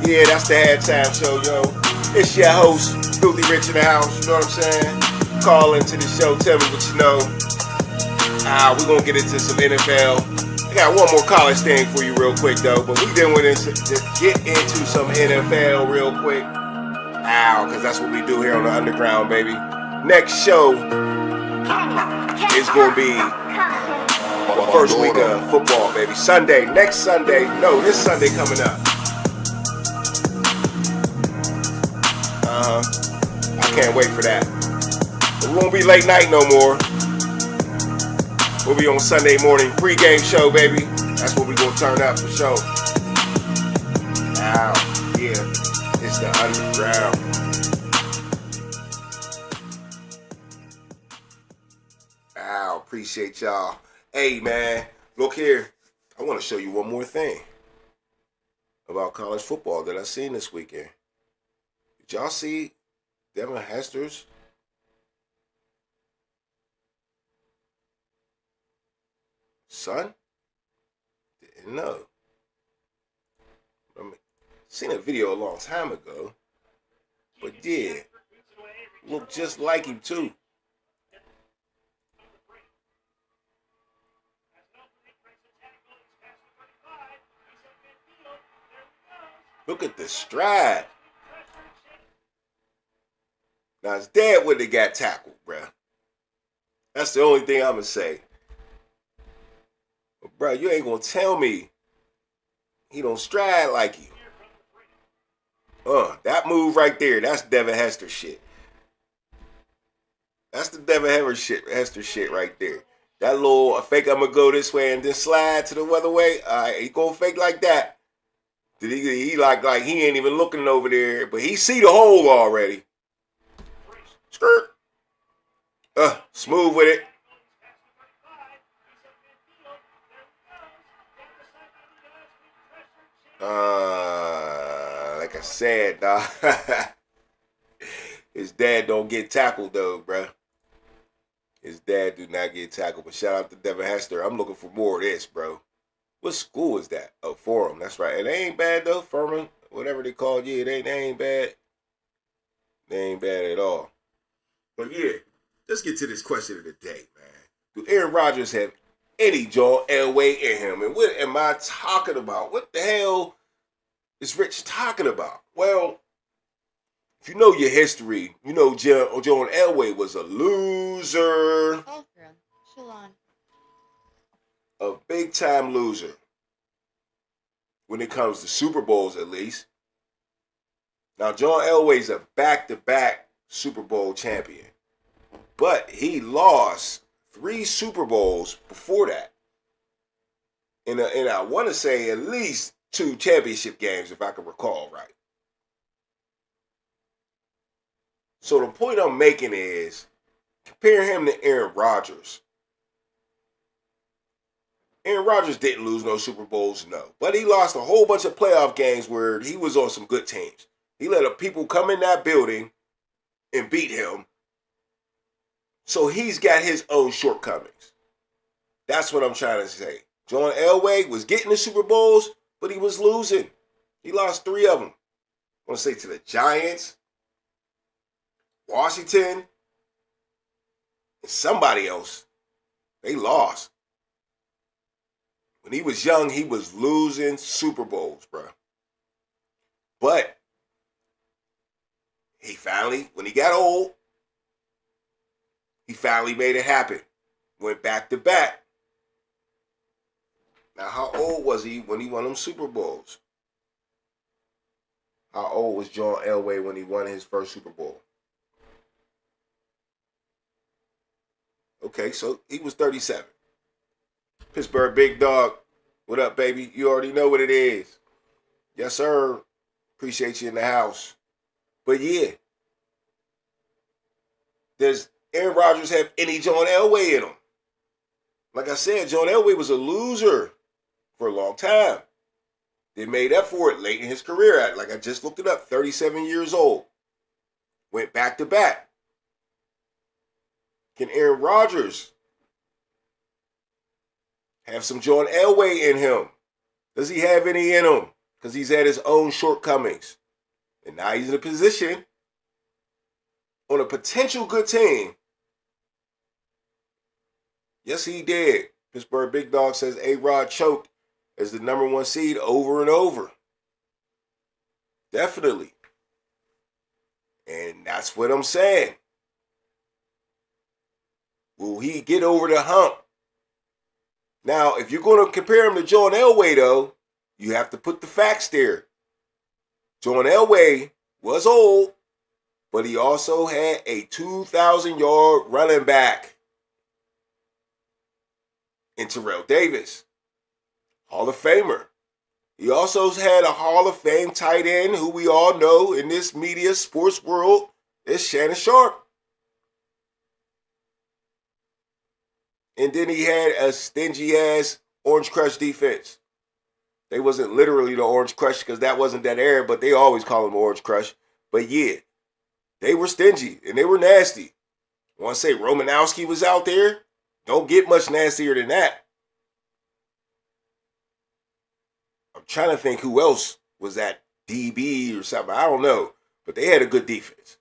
Yeah, that's the halftime show, yo. It's your host, Filthy Rich in the house. You know what I'm saying? Call into the show, tell me what you know. We're gonna get into some NFL. I got one more college thing for you real quick though, but we then went into get into some NFL real quick. Because that's what we do here on the Underground, baby. Next show is going to be the first week of football, baby. Sunday, next Sunday. No, this Sunday coming up. I can't wait for that. But we won't be late night no more. We'll be on Sunday morning pregame show, baby. That's what we're going to turn up for sure. Now, yeah. It's the Underground. Appreciate y'all. Hey, man, look here. I want to show you one more thing about college football that I seen this weekend. Did y'all see Devin Hester's son? Didn't know. Seen a video a long time ago, but yeah, looked just like him too. Look at the stride. Now his dad wouldn't have got tackled, bruh. That's the only thing I'm gonna say. But bruh, you ain't gonna tell me he don't stride like you. That move right there, that's Devin Hester shit. That's the Devin Hester shit right there. That little fake, I'm gonna go this way and then slide to the other way. He gonna fake like that. He like he ain't even looking over there, but he see the hole already. Skirt. Smooth with it. Like I said, dog. His dad don't get tackled though, bruh. His dad do not get tackled. But shout out to Devin Hester. I'm looking for more of this, bro. What school is that? Oh, Forum. That's right. And they ain't bad though. Furman, whatever they call it. Yeah, they ain't bad. They ain't bad at all. But yeah, let's get to this question of the day, man. Do Aaron Rodgers have any John Elway in him? And what am I talking about? What the hell is Rich talking about? Well, if you know your history, you know John Elway was a loser. A big-time loser. When it comes to Super Bowls, at least. Now, John Elway's a back-to-back Super Bowl champion. But he lost 3 Super Bowls before that. And I want to say at least 2 championship games, if I can recall right. So the point I'm making is, compare him to Aaron Rodgers. Aaron Rodgers didn't lose no Super Bowls, no. But he lost a whole bunch of playoff games where he was on some good teams. He let people come in that building and beat him. So he's got his own shortcomings. That's what I'm trying to say. John Elway was getting the Super Bowls, but he was losing. He lost 3 of them. I want to say to the Giants, Washington, and somebody else. They lost. When he was young, he was losing Super Bowls, bro. But he finally, when he got old, he finally made it happen. Went back to back. Now, how old was he when he won them Super Bowls? How old was John Elway when he won his first Super Bowl? Okay, so he was 37. Pittsburgh Big Dog, what up, baby? You already know what it is. Yes, sir. Appreciate you in the house. But yeah, does Aaron Rodgers have any John Elway in him? Like I said, John Elway was a loser for a long time. They made up for it late in his career. Like I just looked it up, 37 years old. Went back to back. Can Aaron Rodgers have some John Elway in him? Does he have any in him? Because he's had his own shortcomings. And now he's in a position on a potential good team. Yes, he did. Pittsburgh Big Dog says A-Rod choked as the number 1 seed over and over. Definitely. And that's what I'm saying. Will he get over the hump? Now, if you're going to compare him to John Elway, though, you have to put the facts there. John Elway was old, but he also had a 2,000-yard running back in Terrell Davis, Hall of Famer. He also had a Hall of Fame tight end who we all know in this media sports world is Shannon Sharpe. And then he had a stingy-ass Orange Crush defense. They wasn't literally the Orange Crush because that wasn't that era, but they always call them Orange Crush. But yeah, they were stingy and they were nasty. I want to say Romanowski was out there. Don't get much nastier than that. I'm trying to think who else was that DB or something. I don't know. But they had a good defense.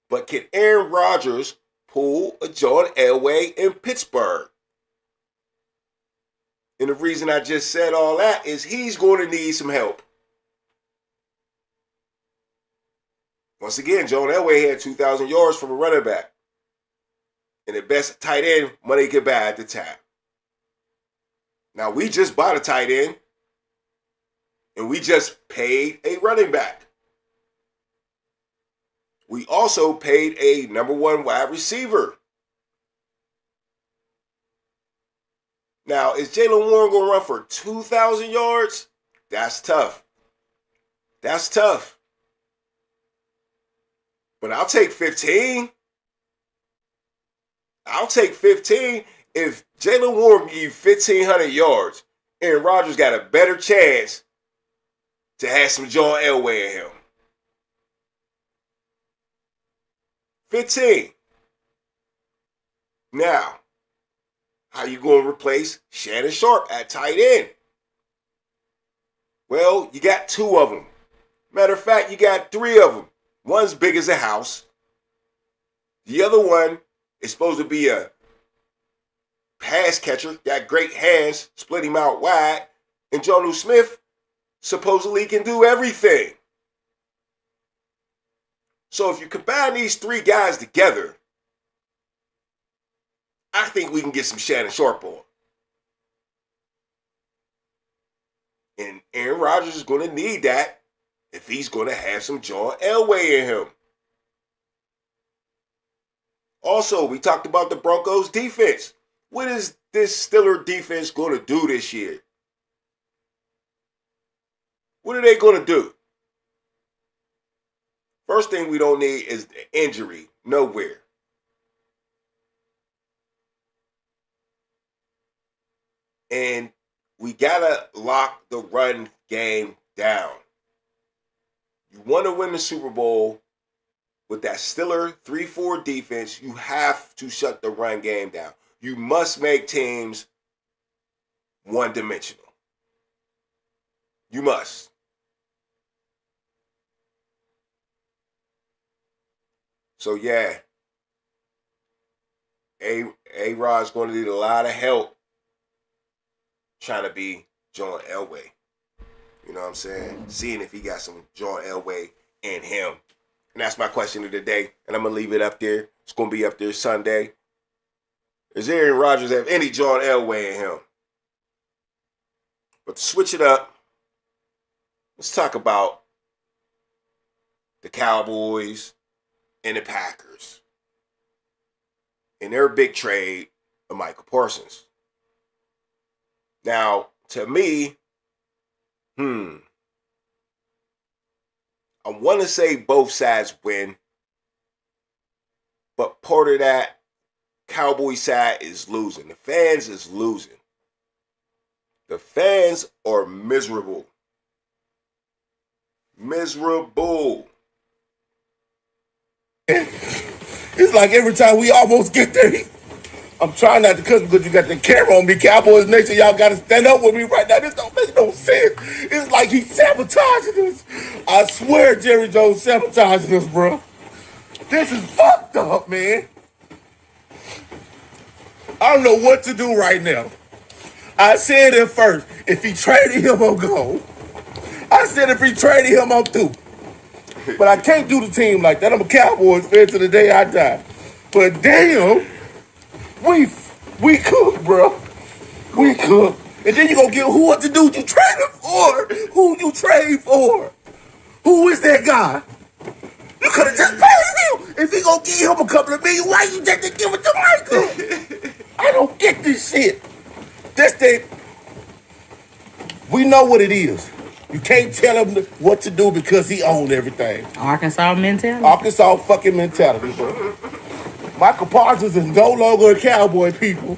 But can Aaron Rodgers pull a John Elway in Pittsburgh? And the reason I just said all that is he's going to need some help. Once again, John Elway had 2,000 yards from a running back. And the best tight end money could buy at the time. Now, we just bought a tight end. And we just paid a running back. We also paid a number 1 wide receiver. Now, is Jaylen Warren going to run for 2,000 yards? That's tough. That's tough. But I'll take 15. I'll take 15. If Jaylen Warren give you 1,500 yards, Aaron Rodgers got a better chance to have some John Elway in him. 15. Now, how you going to replace Shannon Sharpe at tight end? Well, you got 2 of them. Matter of fact, you got 3 of them. One's big as a house. The other one is supposed to be a pass catcher, got great hands, split him out wide. And Jonnu Smith supposedly can do everything. So if you combine these 3 guys together, I think we can get some Shannon Sharpe on. And Aaron Rodgers is going to need that if he's going to have some John Elway in him. Also, we talked about the Broncos defense. What is this Steelers defense going to do this year? What are they going to do? First thing we don't need is the injury. Nowhere. And we got to lock the run game down. You want to win the Super Bowl with that Steeler 3-4 defense, you have to shut the run game down. You must make teams one-dimensional. You must. So, yeah. A-Rod's going to need a lot of help trying to be John Elway. You know what I'm saying? Seeing if he got some John Elway in him. And that's my question of the day. And I'm going to leave it up there. It's going to be up there Sunday. Does Aaron Rodgers have any John Elway in him? But to switch it up, let's talk about the Cowboys and the Packers. And their big trade of Michael Parsons. Now, to me, I want to say both sides win, but part of that Cowboy side is losing. The fans is losing. The fans are miserable. Miserable. It's like every time we almost get there, I'm trying not to cuss because you got the camera on me. Cowboys Nation, y'all got to stand up with me right now. This don't make no sense. It's like he's sabotaging us. I swear Jerry Jones sabotaging us, bro. This is fucked up, man. I don't know what to do right now. I said it first. If he traded him, I'm gone. I said if he traded him, I'm through. But I can't do the team like that. I'm a Cowboys fan to the day I die. But damn, we cook, bro. We cook. And then you gonna get who what the dude you traded for? Who you trade for? Who is that guy? You could have just paid him. If he gonna give him a couple of million, why you just give it to Michael? I don't get this shit. This thing, we know what it is. You can't tell him what to do because he owns everything. Arkansas mentality. Arkansas fucking mentality, bro. Michael Parsons is no longer a Cowboy, people.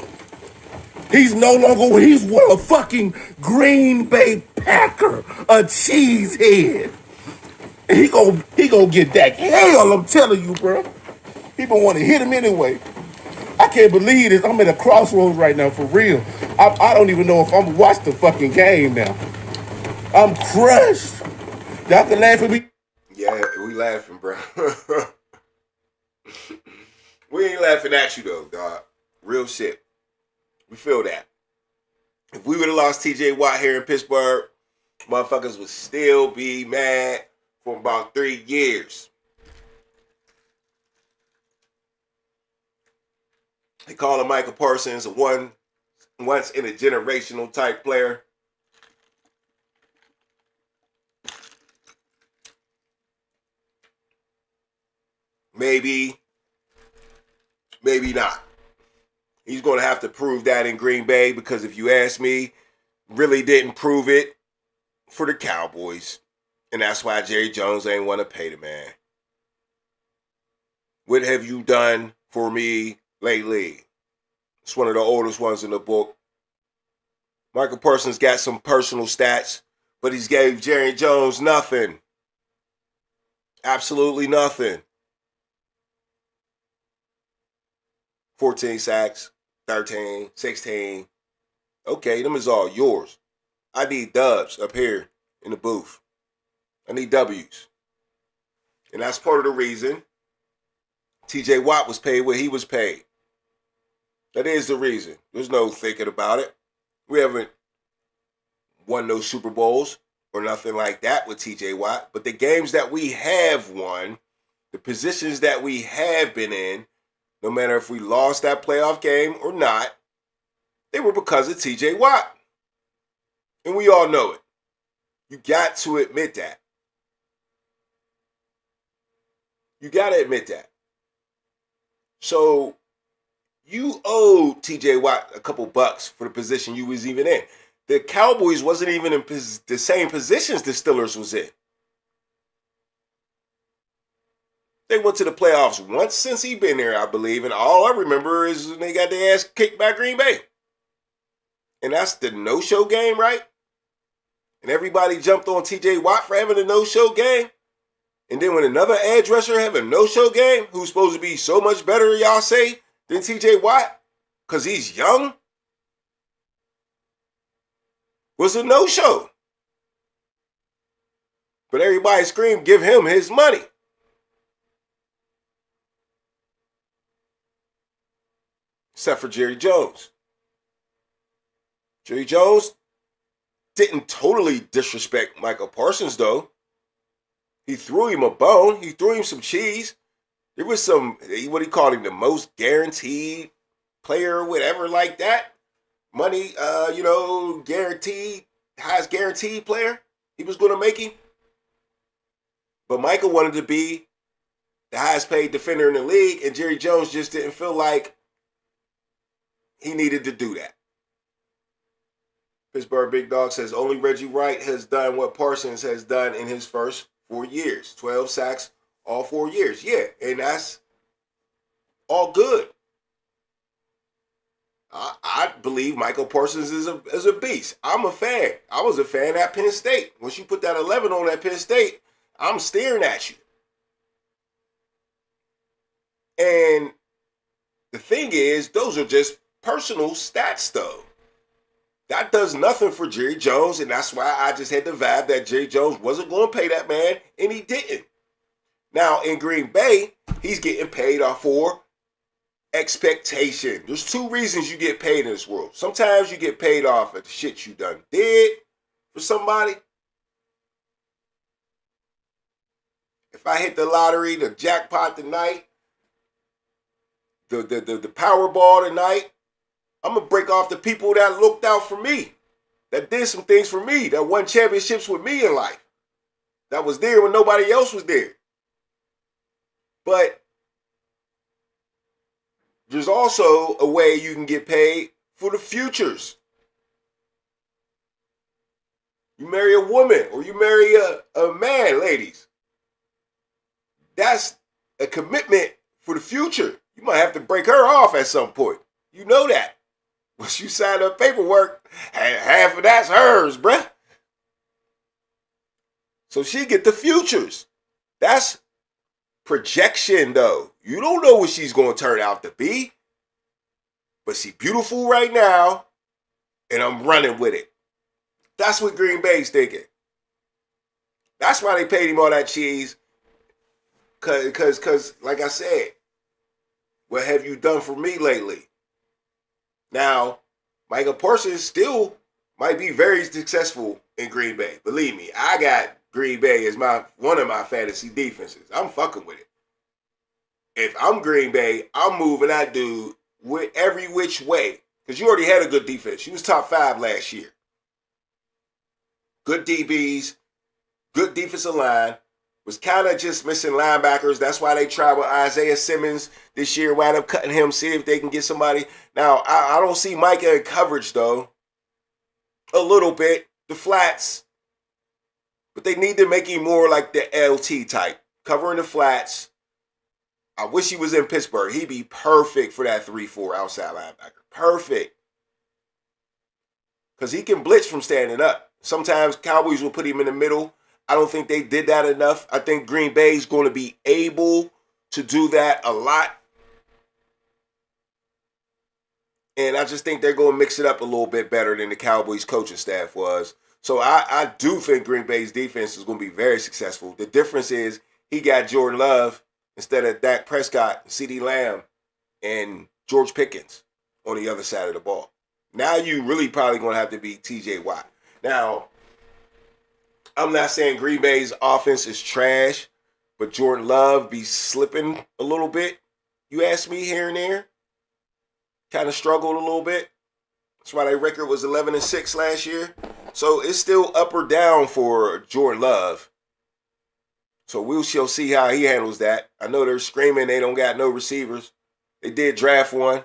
He's no longer, he's a fucking Green Bay Packer, a cheesehead. And he gonna get that hell, I'm telling you, bro. People want to hit him anyway. I can't believe this. I'm at a crossroads right now, for real. I don't even know if I'm gonna watch the fucking game now. I'm crushed. Y'all can laugh at me. Yeah, we laughing, bro. We ain't laughing at you, though, dog. Real shit. We feel that. If we would have lost TJ Watt here in Pittsburgh, motherfuckers would still be mad for about 3 years. They call him Michael Parsons a once in a generational type player. Maybe not. He's going to have to prove that in Green Bay because if you ask me, really didn't prove it for the Cowboys. And that's why Jerry Jones ain't want to pay the man. What have you done for me lately? It's one of the oldest ones in the book. Michael Parsons got some personal stats, but he's gave Jerry Jones nothing. Absolutely nothing. 14 sacks, 13, 16. Okay, them is all yours. I need dubs up here in the booth. I need W's. And that's part of the reason TJ Watt was paid what he was paid. That is the reason. There's no thinking about it. We haven't won no Super Bowls or nothing like that with TJ Watt. But the games that we have won, the positions that we have been in, no matter if we lost that playoff game or not, they were because of TJ Watt. And we all know it. You got to admit that. You got to admit that. So you owe TJ Watt a couple bucks for the position you was even in. The Cowboys wasn't even in the same positions the Steelers was in. They went to the playoffs once since he been there, I believe, and all I remember is when they got their ass kicked by Green Bay. And that's the no-show game, right? And everybody jumped on TJ Watt for having a no-show game. And then when another edge rusher have a no-show game, who's supposed to be so much better, y'all say, than TJ Watt, because he's young, was a no-show. But everybody screamed, give him his money. Except for Jerry Jones. Jerry Jones didn't totally disrespect Michael Parsons, though. He threw him a bone. He threw him some cheese. There was some, what he called him, the most guaranteed player or whatever like that. Money, guaranteed, highest guaranteed player he was going to make him. But Michael wanted to be the highest paid defender in the league, and Jerry Jones just didn't feel like he needed to do that. Pittsburgh Big Dog says only Reggie Wright has done what Parsons has done in his first 4 years. 12 sacks all 4 years. Yeah, and that's all good. I believe Michael Parsons is a beast. I'm a fan. I was a fan at Penn State. Once you put that 11 on at Penn State, I'm staring at you. And the thing is, those are just personal stats, though. That does nothing for Jerry Jones, and that's why I just had the vibe that Jerry Jones wasn't going to pay that man, and he didn't. Now, in Green Bay, he's getting paid off for expectation. There's two reasons you get paid in this world. Sometimes you get paid off of the shit you done did for somebody. If I hit the lottery, the jackpot tonight, the Powerball tonight, I'm going to break off the people that looked out for me, that did some things for me, that won championships with me in life, that was there when nobody else was there. But there's also a way you can get paid for the futures. You marry a woman or you marry a man, ladies. That's a commitment for the future. You might have to break her off at some point. You know that. Once you sign up paperwork, half of that's hers, bruh. So she get the futures. That's projection, though. You don't know what she's going to turn out to be. But she's beautiful right now, and I'm running with it. That's what Green Bay's thinking. That's why they paid him all that cheese. Because, like I said, what have you done for me lately? Now, Michael Parsons still might be very successful in Green Bay. Believe me, I got Green Bay as one of my fantasy defenses. I'm fucking with it. If I'm Green Bay, I'm moving that dude with every which way. Because you already had a good defense. You was top 5 last year. Good DBs, good defensive line. Was kind of just missing linebackers. That's why they tried with Isaiah Simmons this year. Wound up cutting him, see if they can get somebody. Now, I don't see Micah in coverage, though. A little bit. The flats. But they need to make him more like the LT type. Covering the flats. I wish he was in Pittsburgh. He'd be perfect for that 3-4 outside linebacker. Perfect. Because he can blitz from standing up. Sometimes Cowboys will put him in the middle. I don't think they did that enough. I think Green Bay is going to be able to do that a lot. And I just think they're going to mix it up a little bit better than the Cowboys coaching staff was. So I do think Green Bay's defense is going to be very successful. The difference is he got Jordan Love instead of Dak Prescott, CeeDee Lamb, and George Pickens on the other side of the ball. Now you really probably going to have to be TJ Watt. Now, I'm not saying Green Bay's offense is trash, but Jordan Love be slipping a little bit. You ask me here and there. Kind of struggled a little bit. That's why their record was 11-6 last year. So it's still up or down for Jordan Love. So we shall see how he handles that. I know they're screaming they don't got no receivers. They did draft one.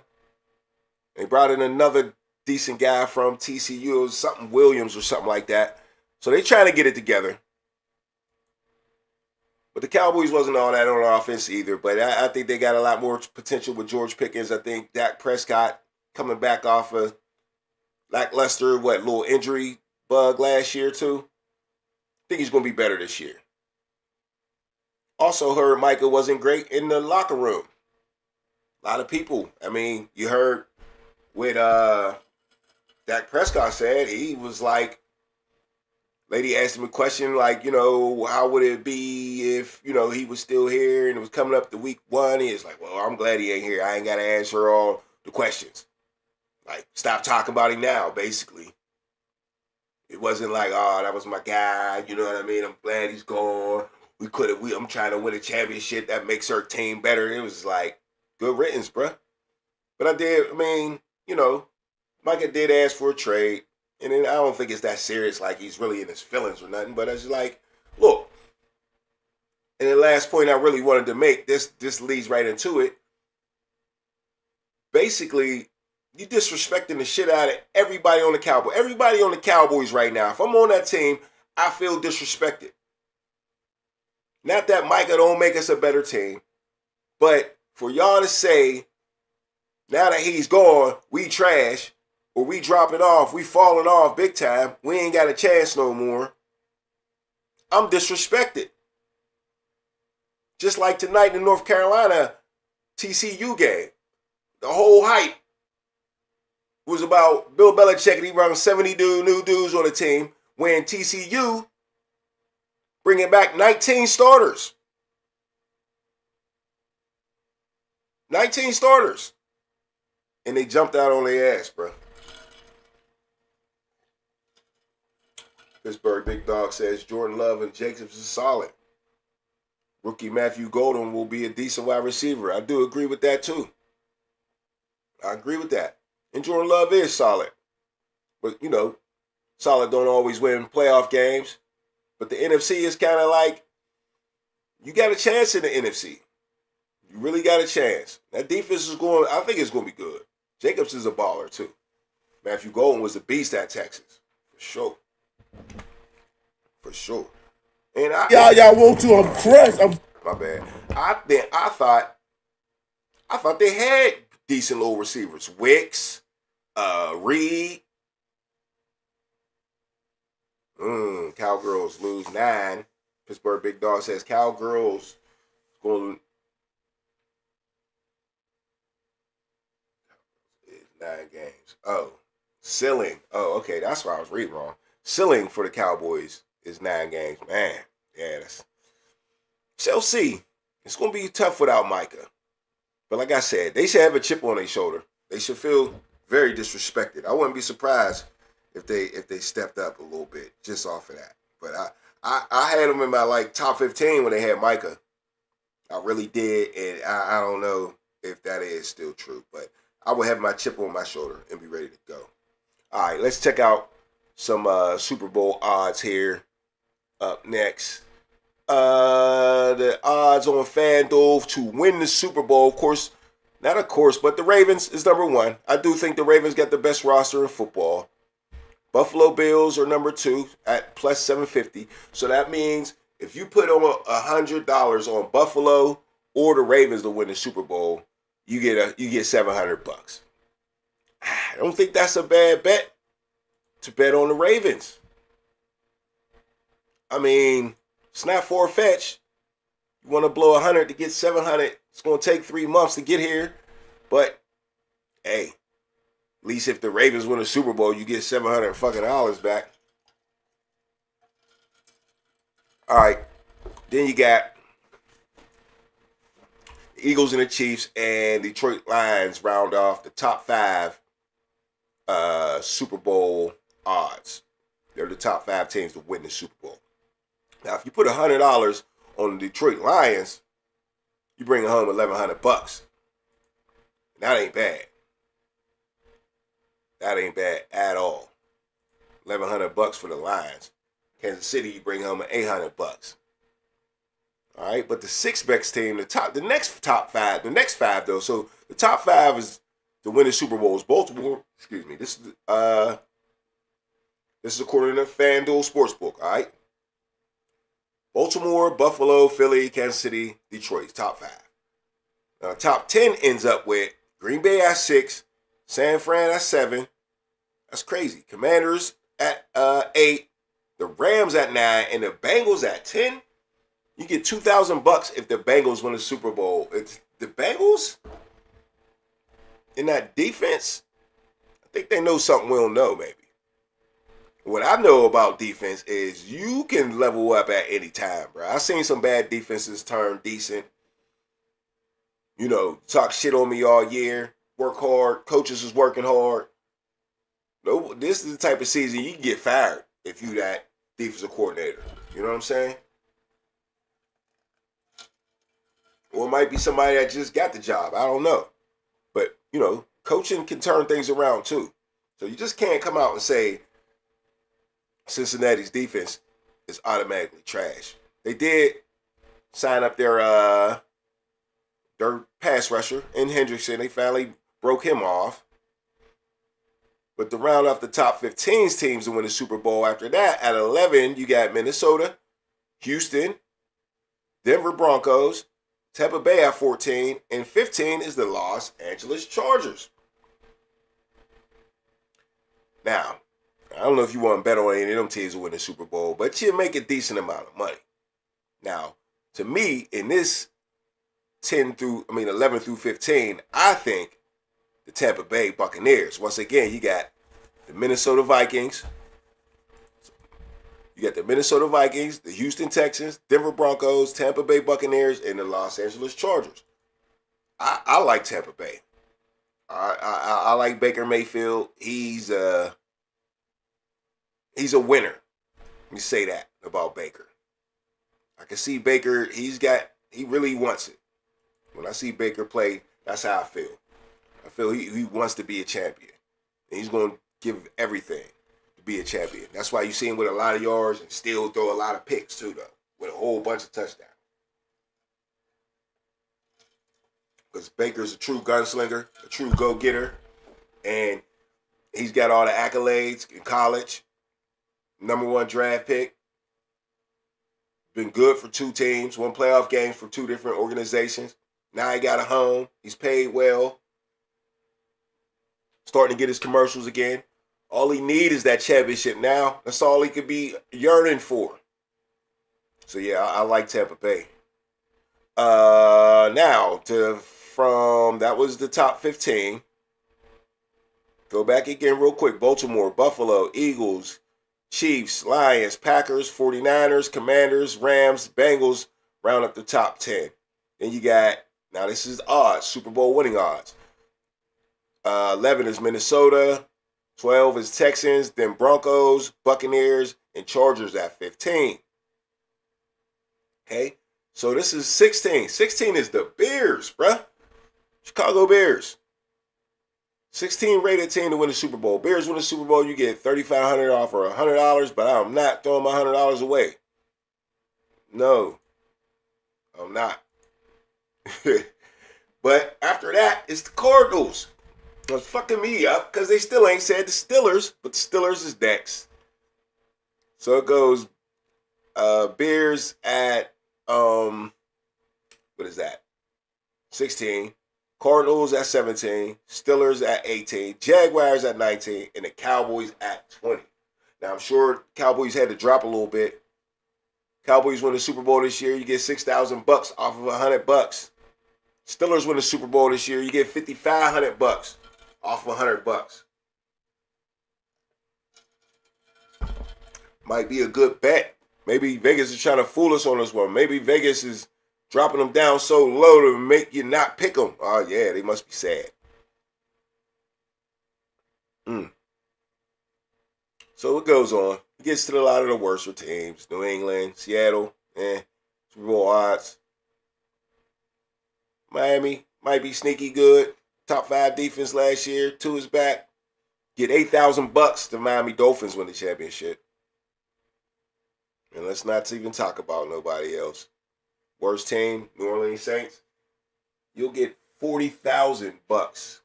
They brought in another decent guy from TCU, something Williams or something like that. So they trying to get it together. But the Cowboys wasn't all that on offense either. But I think they got a lot more potential with George Pickens. I think Dak Prescott coming back off of lackluster, little injury bug last year too. I think he's going to be better this year. Also heard Micah wasn't great in the locker room. A lot of people. I mean, you heard what Dak Prescott said. He was like, lady asked him a question like, how would it be if, he was still here and it was coming up to week 1? He was like, well, I'm glad he ain't here. I ain't got to answer all the questions. Like, stop talking about him now, basically. It wasn't like, oh, that was my guy. You know what I mean? I'm glad he's gone. I'm trying to win a championship. That makes our team better. It was like, good riddance, bruh. But Micah did ask for a trade. And then I don't think it's that serious, like he's really in his feelings or nothing. But it's like, look. And the last point I really wanted to make, this leads right into it. Basically, you disrespecting the shit out of everybody on the Cowboys. Everybody on the Cowboys right now. If I'm on that team, I feel disrespected. Not that Micah don't make us a better team, but for y'all to say, now that he's gone, we trash, or we dropping off, we falling off big time, we ain't got a chance no more, I'm disrespected. Just like tonight in North Carolina TCU game. The whole hype was about Bill Belichick and he brought 70 new dudes on the team when TCU bringing back 19 starters. 19 starters. And they jumped out on their ass, bro. Pittsburgh Big Dog says Jordan Love and Jacobs is solid. Rookie Matthew Golden will be a decent wide receiver. I do agree with that too. I agree with that. And Jordan Love is solid. But, solid don't always win playoff games. But the NFC is kind of like, you got a chance in the NFC. You really got a chance. That defense I think it's going to be good. Jacobs is a baller too. Matthew Golden was a beast at Texas. For sure. For sure. And y'all want to? I'm crushed. My bad. I thought they had decent little receivers. Wicks, Reed. Cowgirls lose 9. Pittsburgh Big Dog says Cowgirls going 9 games. Oh, ceiling. Oh, okay. That's why I was reading wrong. Ceiling for the Cowboys is 9 games. Man, yeah, shall see. It's going to be tough without Micah. But like I said, they should have a chip on their shoulder. They should feel very disrespected. I wouldn't be surprised if they stepped up a little bit just off of that. But I had them in my top 15 when they had Micah. I really did, and I don't know if that is still true. But I would have my chip on my shoulder and be ready to go. All right, let's check out some Super Bowl odds here. Up next, the odds on FanDuel to win the Super Bowl. But the Ravens is number 1. I do think the Ravens got the best roster in football. Buffalo Bills are number 2 at plus 750. So that means if you put on $100 on Buffalo or the Ravens to win the Super Bowl, you get $700. I don't think that's a bad bet to bet on the Ravens. I mean, it's not far-fetched. You want to blow 100 to get 700. It's going to take 3 months to get here. But, hey, at least if the Ravens win a Super Bowl, you get $700 fucking dollars back. All right. Then you got the Eagles and the Chiefs and Detroit Lions round off the top 5 Super Bowl odds. They're the top 5 teams to win the Super Bowl. Now, if you put $100 on the Detroit Lions, you bring home $1,100. That ain't bad. That ain't bad at all. $1,100 for the Lions. Kansas City, you bring home $800. All right, but the 6 best team, the next 5 though. So the top 5 is to win the Super Bowl is Baltimore. Excuse me. This is according to FanDuel Sportsbook. All right. Baltimore, Buffalo, Philly, Kansas City, Detroit. Top 5. Now, top 10 ends up with Green Bay at 6, San Fran at 7, That's crazy. Commanders at 8, the Rams at 9, and the Bengals at 10. You get $2,000 if the Bengals win the Super Bowl. It's the Bengals in that defense. I think they know something we don't know, maybe. What I know about defense is you can level up at any time, bro. I've seen some bad defenses turn decent. You know, talk shit on me all year, work hard, coaches is working hard. No, this is the type of season you can get fired if you that defensive coordinator. You know what I'm saying? Or it might be somebody that just got the job. I don't know. But, you know, coaching can turn things around too. So you just can't come out and say Cincinnati's defense is automatically trash. They did sign up their pass rusher in Hendrickson. They finally broke him off. But to round off the top 15 teams to win the Super Bowl after that, at 11, you got Minnesota, Houston, Denver Broncos, Tampa Bay at 14, and 15 is the Los Angeles Chargers. Now, I don't know if you want to bet on any of them teams to win the Super Bowl, but you make a decent amount of money. Now, to me, in this 11 through 15, I think the Tampa Bay Buccaneers. Once again, you got the Minnesota Vikings. You got the Minnesota Vikings, the Houston Texans, Denver Broncos, Tampa Bay Buccaneers, and the Los Angeles Chargers. I like Tampa Bay. I like Baker Mayfield. He's a winner. Let me say that about Baker. I can see Baker. He really wants it. When I see Baker play, that's how I feel. I feel he wants to be a champion. And he's going to give everything to be a champion. That's why you see him with a lot of yards and still throw a lot of picks too, though, with a whole bunch of touchdowns. Because Baker's a true gunslinger, a true go-getter, and he's got all the accolades in college. #1 draft pick. Been good for 2 teams, won playoff games for 2 different organizations. Now he got a home. He's paid well. Starting to get his commercials again. All he needs is that championship now. That's all he could be yearning for. So, yeah, I like Tampa Bay. That was the top 15. Go back again real quick. Baltimore, Buffalo, Eagles, Chiefs, Lions, Packers, 49ers, Commanders, Rams, Bengals round up the top 10. Then you got, now this is odds, Super Bowl winning odds. 11 is Minnesota, 12 is Texans, then Broncos, Buccaneers, and Chargers at 15. Okay, so this is 16. 16 is the Bears, bruh. Chicago Bears. 16 rated team to win the Super Bowl. Bears win the Super Bowl, you get $3,500 off or $100, but I'm not throwing my $100 away. No, I'm not. But after that, it's the Cardinals. It's fucking me up because they still ain't said the Steelers, but the Steelers is next. So it goes Bears at, what is that? 16. Cardinals at 17, Steelers at 18, Jaguars at 19, and the Cowboys at 20. Now, I'm sure Cowboys had to drop a little bit. Cowboys win the Super Bowl this year, you get $6,000 off of $100. Steelers win the Super Bowl this year, you get $5,500 off of $100. Might be a good bet. Maybe Vegas is trying to fool us on this one. Maybe Vegas is dropping them down so low to make you not pick them. Oh, yeah, they must be sad. So it goes on. It gets to a lot of the worst teams. New England, Seattle, Super Bowl odds. Miami might be sneaky good. Top 5 defense last year. 2 is back. Get $8,000 to Miami Dolphins win the championship. And let's not even talk about nobody else. Worst team, New Orleans Saints. You'll get $40,000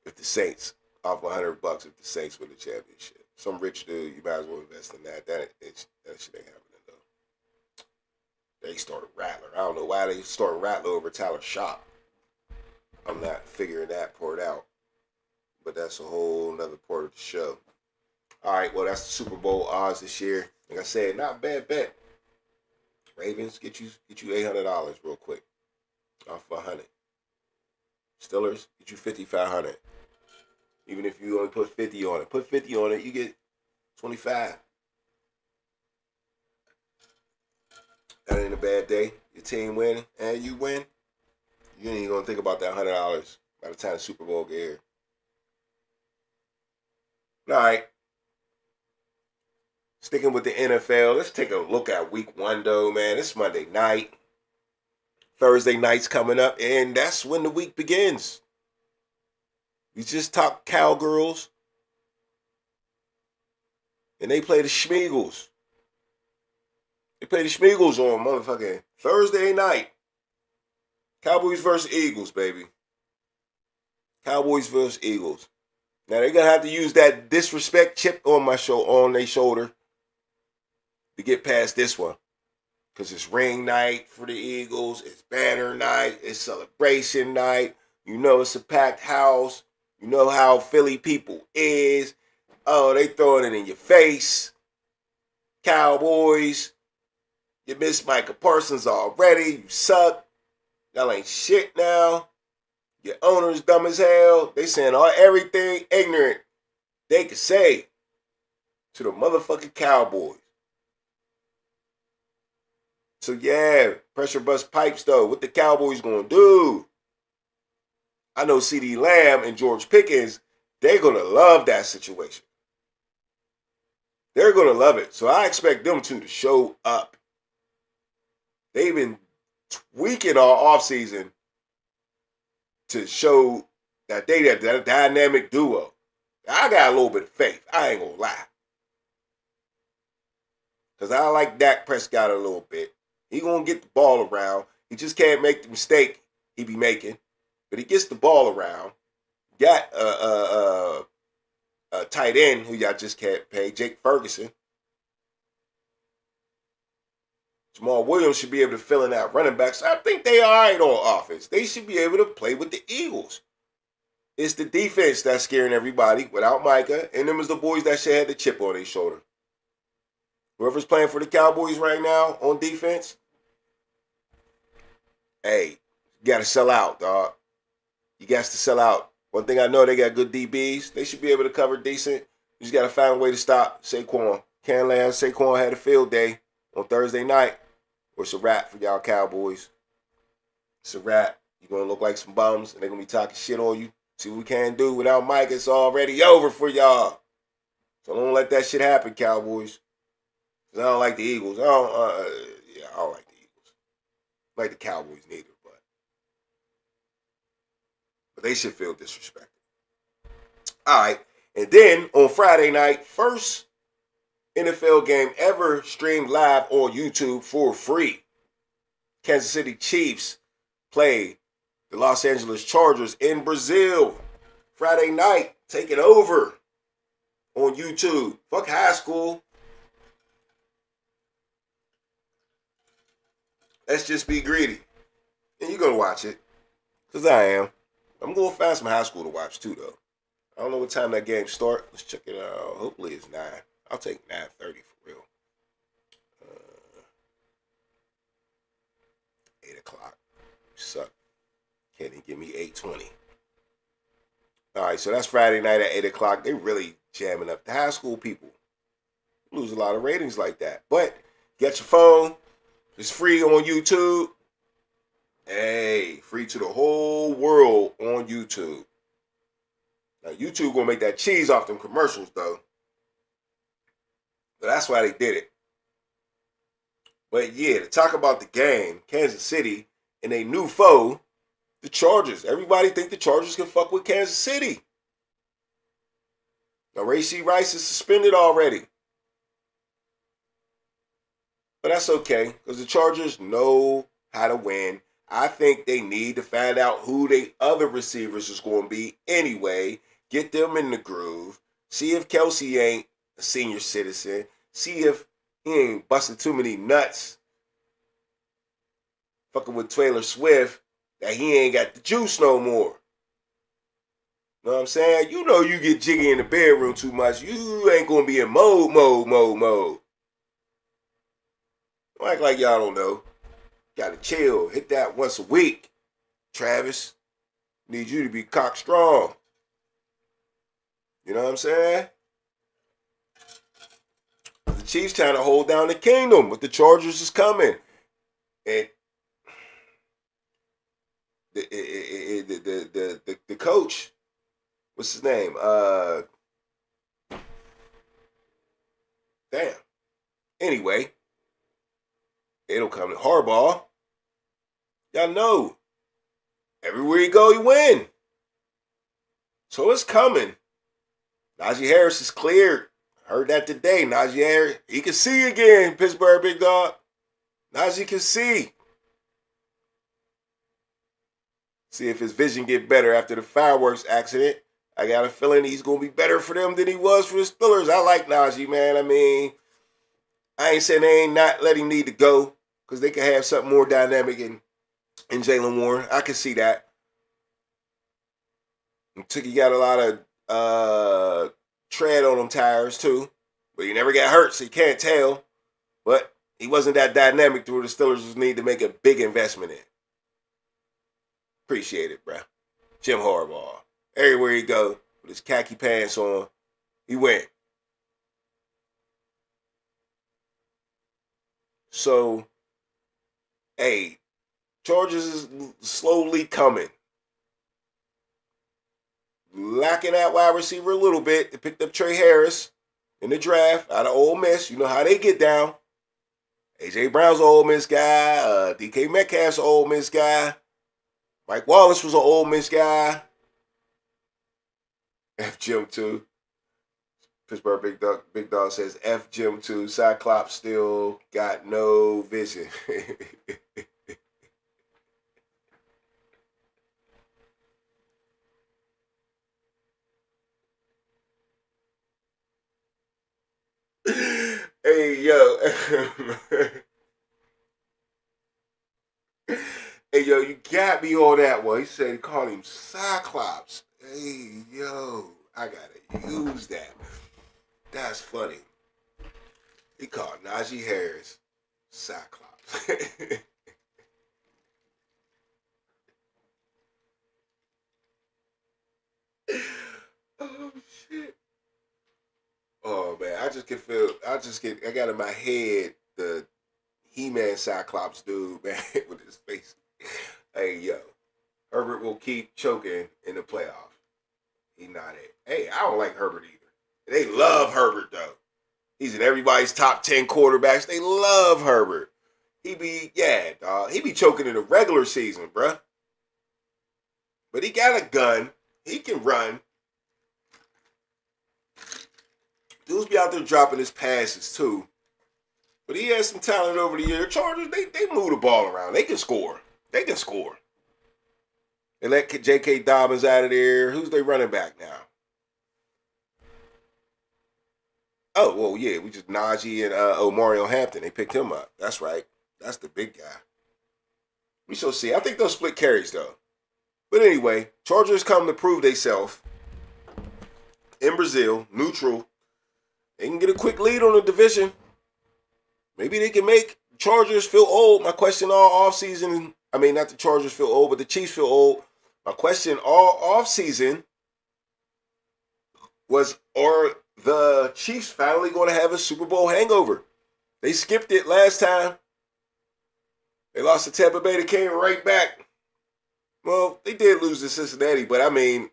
if the Saints off $100 if the Saints win the championship. Some rich dude, you might as well invest in that. That shit ain't happening though. They started Rattler. I don't know why they started Rattler over Tyler Shock. I'm not figuring that part out. but that's a whole nother part of the show. All right, well, that's the Super Bowl odds this year. Like I said, not a bad bet. Ravens, get you $800 real quick off 100. Steelers, get you 5,500. Even if you only put 50 on it, you get 25. That ain't a bad day. Your team win and you win. You ain't gonna think about that $100 by the time the Super Bowl get here. All right. Sticking with the NFL, let's take a look at week 1, though, man. It's Monday night. Thursday night's coming up, and that's when the week begins. We just talked Cowgirls, and they play the Schmeagles. They play the Schmeagles on motherfucking Thursday night. Cowboys versus Eagles, baby. Cowboys versus Eagles. Now they're gonna have to use that disrespect chip on their shoulder to get past this one. Because it's ring night for the Eagles. It's banner night. It's celebration night. You know it's a packed house. You know how Philly people is. Oh, they throwing it in your face. Cowboys. You miss Micah Parsons already. You suck. Y'all ain't shit now. Your owner's dumb as hell. They saying everything ignorant they could say to the motherfucking Cowboys. So yeah, pressure bust pipes though. What the Cowboys gonna do? I know CeeDee Lamb and George Pickens, they're gonna love that situation. They're gonna love it. So I expect them to show up. They've been tweaking all offseason to show that they that dynamic duo. I got a little bit of faith. I ain't gonna lie. Because I like Dak Prescott a little bit. He gonna get the ball around. He just can't make the mistake he be making. But he gets the ball around. Got a tight end who y'all just can't pay, Jake Ferguson. Jamal Williams should be able to fill in that running back. So I think they are right on offense. They should be able to play with the Eagles. It's the defense that's scaring everybody without Micah. And them is the boys that should have the chip on their shoulder. Whoever's playing for the Cowboys right now on defense, hey, you got to sell out, dog. You got to sell out. One thing I know, they got good DBs. They should be able to cover decent. You just got to find a way to stop Saquon. Can't let Saquon had a field day on Thursday night. Or it's a wrap for y'all Cowboys. It's a wrap. You're going to look like some bums, and they're going to be talking shit on you. See what we can do without Mike. It's already over for y'all. So don't let that shit happen, Cowboys. Because I don't like the Eagles. I don't like the Eagles. I like the Cowboys neither, but they should feel disrespected. All right. And then on Friday night, first NFL game ever streamed live on YouTube for free. Kansas City Chiefs play the Los Angeles Chargers in Brazil. Friday night, taking over on YouTube. Fuck high school. Let's just be greedy. And you're going to watch it. Because I am. I'm going to find some high school to watch too, though. I don't know what time that game starts. Let's check it out. Hopefully it's 9. I'll take 9:30 for real. 8 o'clock. You suck. Can't even give me 8:20. All right, so that's Friday night at 8 o'clock. They really jamming up the high school people. Lose a lot of ratings like that. But get your phone. It's free on YouTube. Hey, free to the whole world on YouTube. Now, YouTube gonna make that cheese off them commercials, though. But that's why they did it. But yeah, to talk about the game, Kansas City and a new foe, the Chargers. Everybody think the Chargers can fuck with Kansas City. Now, Rashee Rice is suspended already. But that's okay, because the Chargers know how to win. I think they need to find out who the other receivers is going to be anyway. Get them in the groove. See if Kelsey ain't a senior citizen. See if he ain't busting too many nuts. Fucking with Taylor Swift, that he ain't got the juice no more. Know what I'm saying? You know you get jiggy in the bedroom too much. You ain't gonna be in mode. Don't act like y'all don't know. Gotta chill. Hit that once a week. Travis, need you to be cock strong. You know what I'm saying? The Chiefs trying to hold down the kingdom, but the Chargers is coming. And the coach, what's his name? Damn. Anyway, it'll come to Harbaugh. Y'all know, everywhere you go, you win. So it's coming. Najee Harris is cleared. Heard that today. Najee Harris, he can see again, Pittsburgh big dog. Najee can see. See if his vision get better after the fireworks accident. I got a feeling he's going to be better for them than he was for the Steelers. I like Najee, man. I mean, I ain't saying they ain't not letting him need to go because they can have something more dynamic in Jaylen Warren. I can see that. He got a lot of tread on them tires too, but he never got hurt, so you can't tell. But he wasn't that dynamic to where the Steelers need to make a big investment in. Appreciate it, bro. Jim Harbaugh. Everywhere he go with his khaki pants on, he went. So, hey, Chargers is slowly coming. Lacking that wide receiver a little bit. They picked up Trey Harris in the draft out of Ole Miss. You know how they get down. A.J. Brown's an Ole Miss guy. DK Metcalf's an Ole Miss guy. Mike Wallace was an Ole Miss guy. F Jim too. Pittsburgh Big Dog says F Jim too. Cyclops still got no vision. Hey yo. Hey, yo, you got me on that one. He said he called him Cyclops. Hey, yo, I gotta use that. That's funny. He called Najee Harris Cyclops. Oh, shit. Oh, man, I got in my head the He-Man Cyclops dude, man, with his face. Hey, yo, Herbert will keep choking in the playoffs. He not it. Hey, I don't like Herbert either. They love Herbert, though. He's in everybody's top 10 quarterbacks. They love Herbert. He be choking in the regular season, bruh. But he got a gun. He can run. Dudes be out there dropping his passes, too. But he has some talent over the year. Chargers, they move the ball around. They can score. They let J.K. Dobbins out of there. Who's they running back now? Oh, well, yeah. We just Najee and Omarion Hampton. They picked him up. That's right. That's the big guy. We shall see. I think they'll split carries, though. But anyway, Chargers come to prove themselves in Brazil, neutral. They can get a quick lead on the division. Maybe they can make Chargers feel old. My question all offseason, I mean, not the Chargers feel old, but the Chiefs feel old. My question all offseason was, are the Chiefs finally going to have a Super Bowl hangover? They skipped it last time. They lost to Tampa Bay. They came right back. Well, they did lose to Cincinnati, but I mean,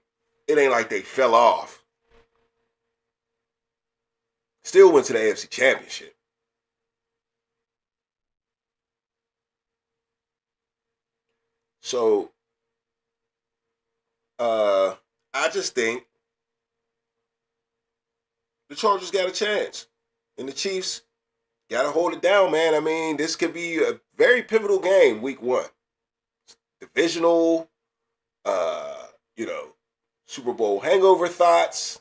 it ain't like they fell off. Still went to the AFC Championship. So, I just think the Chargers got a chance. And the Chiefs got to hold it down, man. I mean, this could be a very pivotal game, week 1. Divisional, Super Bowl hangover thoughts.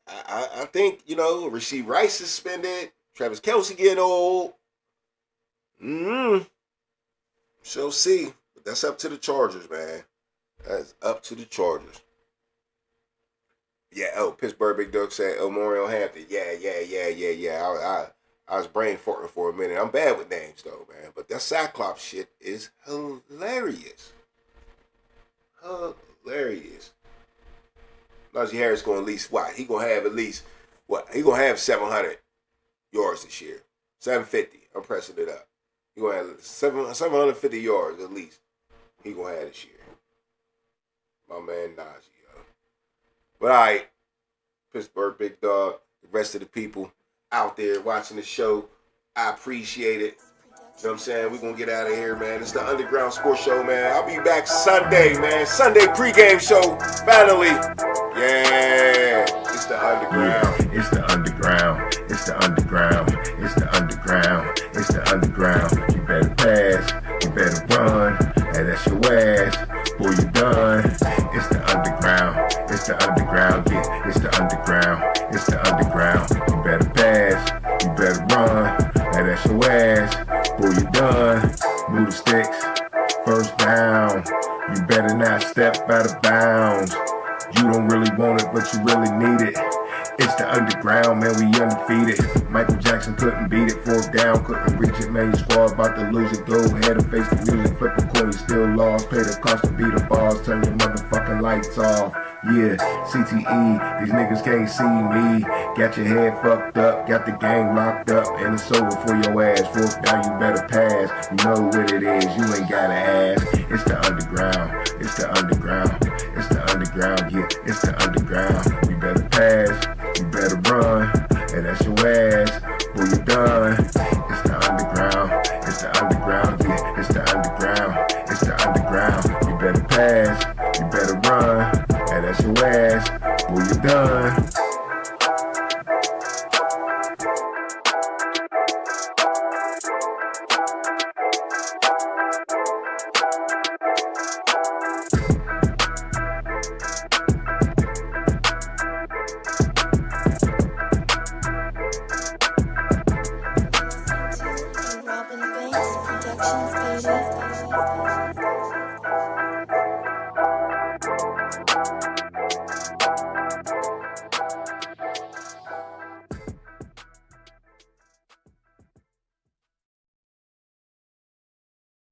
I think, Rasheed Rice suspended. Travis Kelce getting old. So see. But that's up to the Chargers, man. That's up to the Chargers. Yeah, Pittsburgh Big Dog said Memorial Hampton. Yeah. I was brain farting for a minute. I'm bad with names though, man. But that Cyclops shit is hilarious. Hilarious. Najee Harris going at least what? He gonna have at least what? He gonna have 700 yards this year. 750. I'm pressing it up. He gonna have 750 yards at least. He gonna have this year. My man Najee. But all right, Pittsburgh Big Dog, the rest of the people out there watching the show, I appreciate it. You know what I'm saying? We're going to get out of here, man. It's the Underground Sports Show, man. I'll be back Sunday, man. Sunday pregame show, finally. Yeah, it's the Underground. It's the underground. It's the underground. It's the underground. It's the underground. You better pass. You better run. And that's your ass. Boy, you done. It's the underground. It's the underground. Yeah, it's the underground. It's the underground. You better pass. You better run. And that's your ass. Boy, you done. Move the sticks. First down. You better not step out of bounds. You don't really want it, but you really need it. It's the underground, man, we undefeated. Michael Jackson couldn't beat it, fourth down, couldn't reach it, man, your squad about to lose it. Go ahead and face the music, flip the coin, you still lost. Pay the cost to beat the bars, turn your motherfucking lights off. Yeah, CTE, these niggas can't see me. Got your head fucked up, got the gang locked up, and it's over for your ass. Fourth down, you better pass. You know what it is, you ain't gotta ask. It's the underground, it's the underground, it's the underground, yeah, it's the underground. You better pass, you better run, and that's your ass. Boy, you done. It's the underground, it's the underground, yeah, it's the underground, it's the underground. You better pass, you better run, and that's your ass. Boy, you done. Robin Banks Productions, baby.